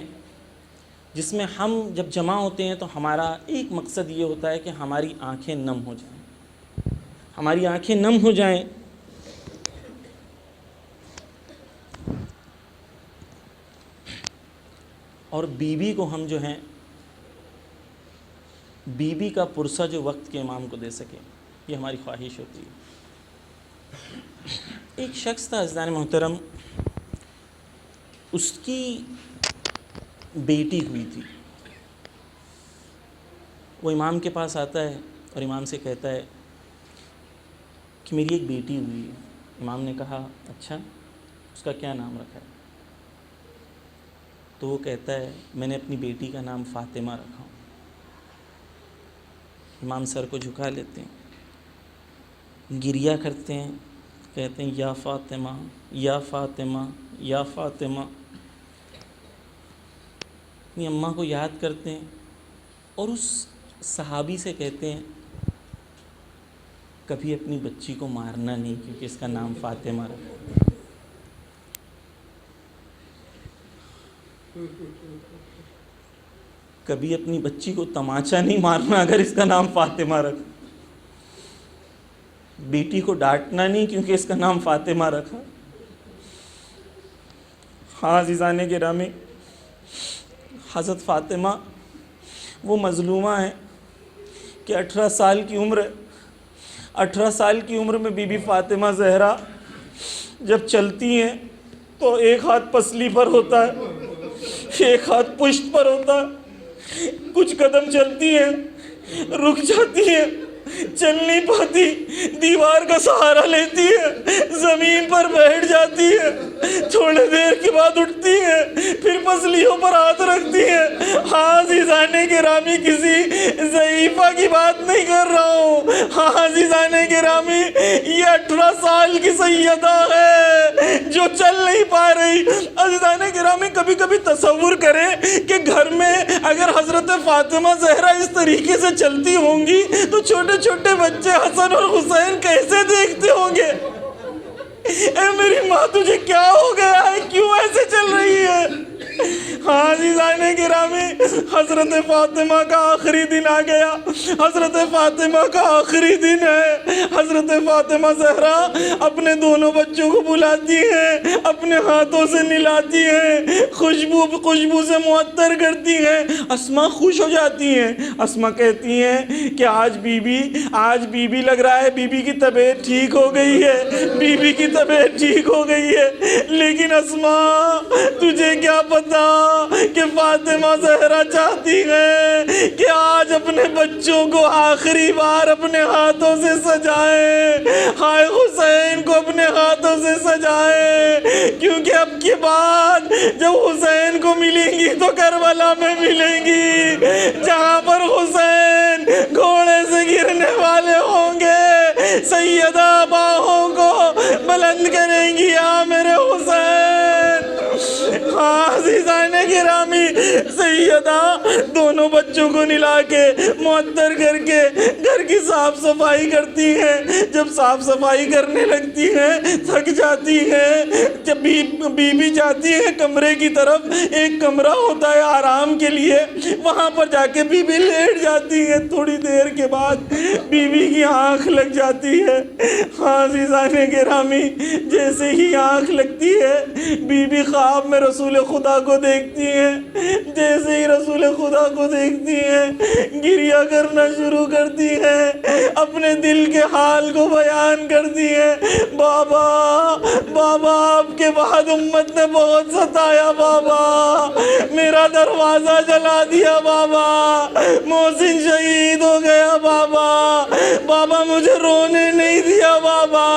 Speaker 1: جس میں ہم جب جمع ہوتے ہیں تو ہمارا ایک مقصد یہ ہوتا ہے کہ ہماری آنکھیں نم ہو جائیں, ہماری آنکھیں نم ہو جائیں. اور بیوی کو ہم جو ہیں بیوی کا پرسہ جو وقت کے امام کو دے سکیں. یہ ہماری خواہش ہوتی ہے۔ ایک شخص تھا عزیزان محترم، اس کی بیٹی ہوئی تھی۔ وہ امام کے پاس آتا ہے اور امام سے کہتا ہے کہ میری ایک بیٹی ہوئی ہے۔ امام نے کہا اچھا، اس کا کیا نام رکھا ہے؟ تو وہ کہتا ہے میں نے اپنی بیٹی کا نام فاطمہ رکھا ہوں۔ امام سر کو جھکا لیتے ہیں، گریہ کرتے ہیں، کہتے ہیں یا فاطمہ یا فاطمہ یا فاطمہ۔ اپنی اماں کو یاد کرتے ہیں اور اس صحابی سے کہتے ہیں کبھی اپنی بچی کو مارنا نہیں کیونکہ اس کا نام فاطمہ رکھا۔ کبھی اپنی بچی کو تماچا نہیں مارنا اگر اس کا نام فاطمہ رکھا۔ بیٹی کو ڈانٹنا نہیں کیونکہ اس کا نام فاطمہ رکھا۔ ہاں عزیزان گرامی، حضرت فاطمہ وہ مظلومہ ہیں کہ 18 سال کی عمر ہے۔ 18 سال کی عمر میں بی بی فاطمہ زہرا جب چلتی ہیں تو ایک ہاتھ پسلی پر ہوتا ہے، ایک ہاتھ پشت پر ہوتا ہے۔ کچھ قدم چلتی ہیں، رک جاتی ہیں، چل نہیں پاتی، دیوار کا سہارا لیتی ہے، زمین پر بیٹھ جاتی ہے، تھوڑے دیر کے بعد اٹھتی ہے، پھر پسلیوں پر ہاتھ رکھتی ہے۔ ہاں عزیزان گرامی، کسی ضعیفہ کی بات نہیں کر رہا ہوں۔ ہاں عزیزان گرامی، یہ 18 سال کی سیدہ ہے جو چل نہیں پا رہی۔ عزیزان گرامی، کبھی کبھی تصور کریں کہ گھر میں اگر حضرت فاطمہ زہرا اس طریقے سے چلتی ہوں گی تو چھوٹے چھوٹے بچے حسن اور حسین کیسے دیکھتے ہوں گے؟ اے میری ماں، تجھے کیا ہو گیا ہے؟ کیوں ایسے چل رہی ہے؟ ہاں عزیزان گرامی، حضرت فاطمہ کا آخری دن آ گیا۔ حضرت فاطمہ کا آخری دن ہے۔ حضرت فاطمہ زہرا اپنے دونوں بچوں کو بلاتی ہیں، اپنے ہاتھوں سے نلاتی ہیں، خوشبو سے معطر کرتی ہیں۔ اسماء خوش ہو جاتی ہیں۔ اسماء کہتی ہیں کہ آج بی بی لگ رہا ہے بی بی کی طبیعت ٹھیک ہو گئی ہے، بی بی کی طبیعت ٹھیک ہو گئی ہے۔ لیکن اسماء، تجھے کیا پتا کہ فاطمہ زہرا چاہتی ہے کہ آج اپنے بچوں کو آخری بار اپنے ہاتھوں سے سجائے، ہائے حسین کو اپنے ہاتھوں سے سجائے، کیونکہ اب کی بعد جب حسین کو ملیں گی تو کربلا میں ملیں گی، جہاں پر حسین گھوڑے سے گرنے والے ہوں گے، سیدہ باہوں کو بلند کریں گی، آ میرے حسین۔ ہاں عزیزان گرامی، سیدہ دونوں بچوں کو نلا کے معطر کر کے گھر کی صاف صفائی کرتی ہیں۔ جب صاف صفائی کرنے لگتی ہیں تھک جاتی ہیں، جب بی بی جاتی ہے کمرے کی طرف، ایک کمرہ ہوتا ہے آرام کے لیے، وہاں پر جا کے بی بی لیٹ جاتی ہے۔ تھوڑی دیر کے بعد بی بی کی آنکھ لگ جاتی ہے۔ ہاں عزیزان گرامی، جیسے ہی آنکھ لگتی ہے بی بی خواب میں رسول خدا کو دیکھتی ہیں۔ جیسے ہی رسول خدا کو دیکھتی ہیں گریہ کرنا شروع کرتی ہیں، اپنے دل کے حال کو بیان کرتی ہیں۔ بابا آپ کے بعد امت نے بہت ستایا بابا، میرا دروازہ جلا دیا بابا، محسن شہید ہو گیا بابا مجھے رونے نہیں دیا بابا،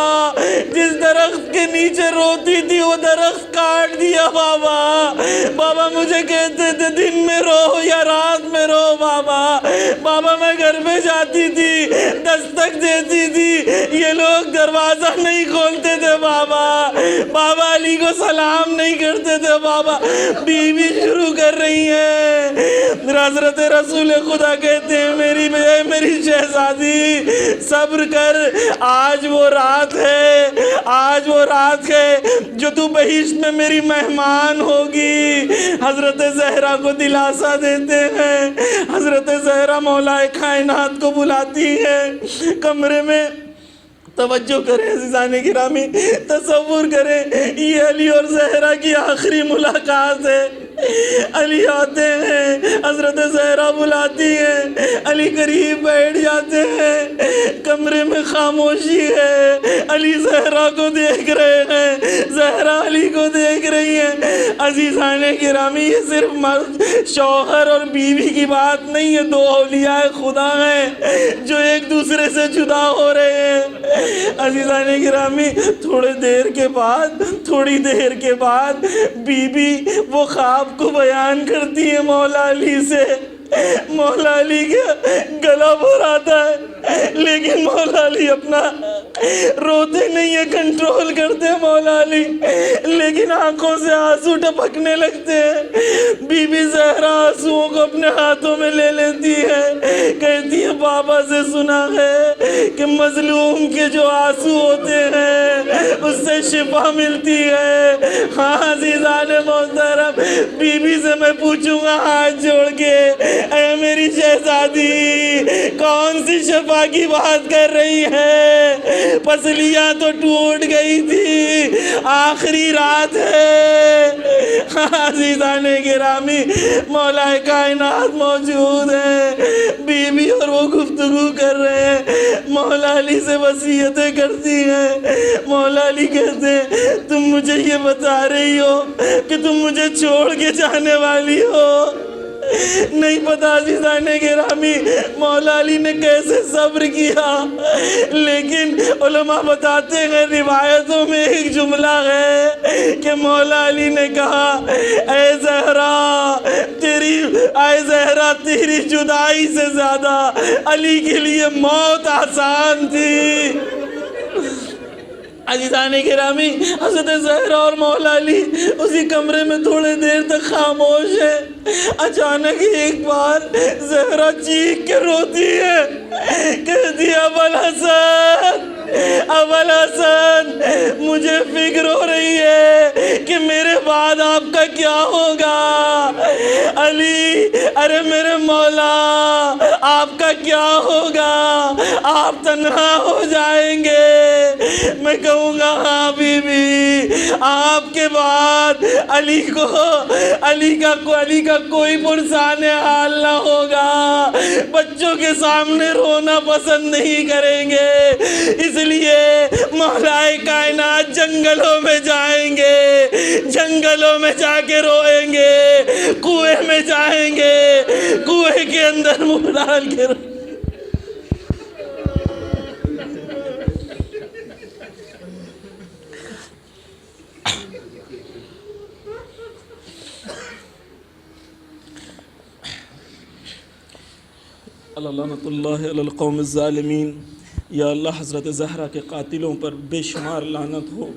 Speaker 1: جس درخت کے نیچے روتی تھی وہ درخت کاٹ دیا بابا مجھے کہتے تھے دن میں رو یا رات میں رو بابا میں گھر میں جاتی تھی، دستک دیتی تھی، یہ لوگ دروازہ نہیں کھولتے تھے بابا علی کو سلام نہیں کرتے تھے بابا۔ بیوی شروع کر رہی ہے، حضرت رسول خدا کہتے ہیں میری شہزادی صبر کر، آج وہ رات ہے جو تو بہشت میں میری مہمان ہوگی۔ حضرت زہرا کو دلاسا دیتے ہیں، حضرت زہرا مولا کائنات کو بلاتی ہے کمرے میں۔ توجہ کریں عزیزان گرامی، تصور کریں یہ علی اور زہرا کی آخری ملاقات ہے۔ علی آتے ہیں، حضرت زہرا بلاتی ہیں، علی قریب بیٹھ جاتے ہیں، کمرے میں خاموشی ہے، علی زہرا کو دیکھ رہے ہیں، زہرا علی کو دیکھ رہی ہیں۔ عزیزان گرامی، یہ صرف مرد شوہر اور بیوی کی بات نہیں ہے، دو اولیاء خدا ہیں جو ایک دوسرے سے جدا ہو رہے ہیں۔ عزیزان گرامی، تھوڑی دیر کے بعد بی بی وہ خواب کو بیان کرتی ہے مولا علی سے۔ مولا علی کا گلا بھر آتا ہے، لیکن مولا علی اپنا روتے نہیں ہیں، کنٹرول کرتے ہیں مولا علی، لیکن آنکھوں سے آنسو ٹپکنے لگتے ہیں۔ بی بی زہرا آنسوؤں کو اپنے ہاتھوں میں لے لیتی ہے، کہتی ہے بابا سے سنا ہے کہ مظلوم کے جو آنسو ہوتے ہیں اس سے شفا ملتی ہے۔ ہاں عزیزان محترم، بی بی سے میں پوچھوں گا ہاتھ جوڑ کے، اے میری شہزادی کون سی شفا کی بات کر رہی ہے؟ پسلیاں تو ٹوٹ گئی تھی، آخری رات ہے۔ عزیزان گرامی، مولا کائنات موجود ہیں، بی بی اور وہ گفتگو کر رہے ہیں، مولا علی سے وصیتیں کرتی ہیں۔ مولا علی کہتے ہیں تم مجھے یہ بتا رہی ہو کہ تم مجھے چھوڑ کے جانے والی ہو؟ نہیں پتا عزیزان گرامی مولا علی نے کیسے صبر کیا، لیکن علماء بتاتے ہیں، روایتوں میں ایک جملہ ہے کہ مولا علی نے کہا اے زہرا تیری جدائی سے زیادہ علی کے لیے موت آسان تھی۔ عزیزان گرامی، حضرت زہرا اور مولا علی اسی کمرے میں تھوڑے دیر تک خاموش ہیں۔ اچانک ایک بار زہرا چیخ کے روتی ہے، کہتی ہے ابوالحسن مجھے فکر ہو رہی ہے کہ میرے بعد آپ کا کیا ہوگا۔ علی، ارے میرے مولا آپ کا کیا ہوگا؟ آپ تنہا ہو جائیں گے۔ میں کہوں گا ہاں بی بی، آپ کے بعد علی کا کوئی پرسان حال نہ ہوگا، بچوں کے سامنے رونا پسند نہیں کریں گے، اس لیے مولا کائنات جنگلوں میں جائیں گے، جنگلوں میں جا کے روئیں گے، کنویں میں جائیں گے، کنویں کے اندر منہ ڈال کے لعنت اللہ علی القوم الظالمین۔ یا اللہ، حضرت زہرا کے قاتلوں پر بے شمار لعنت ہو۔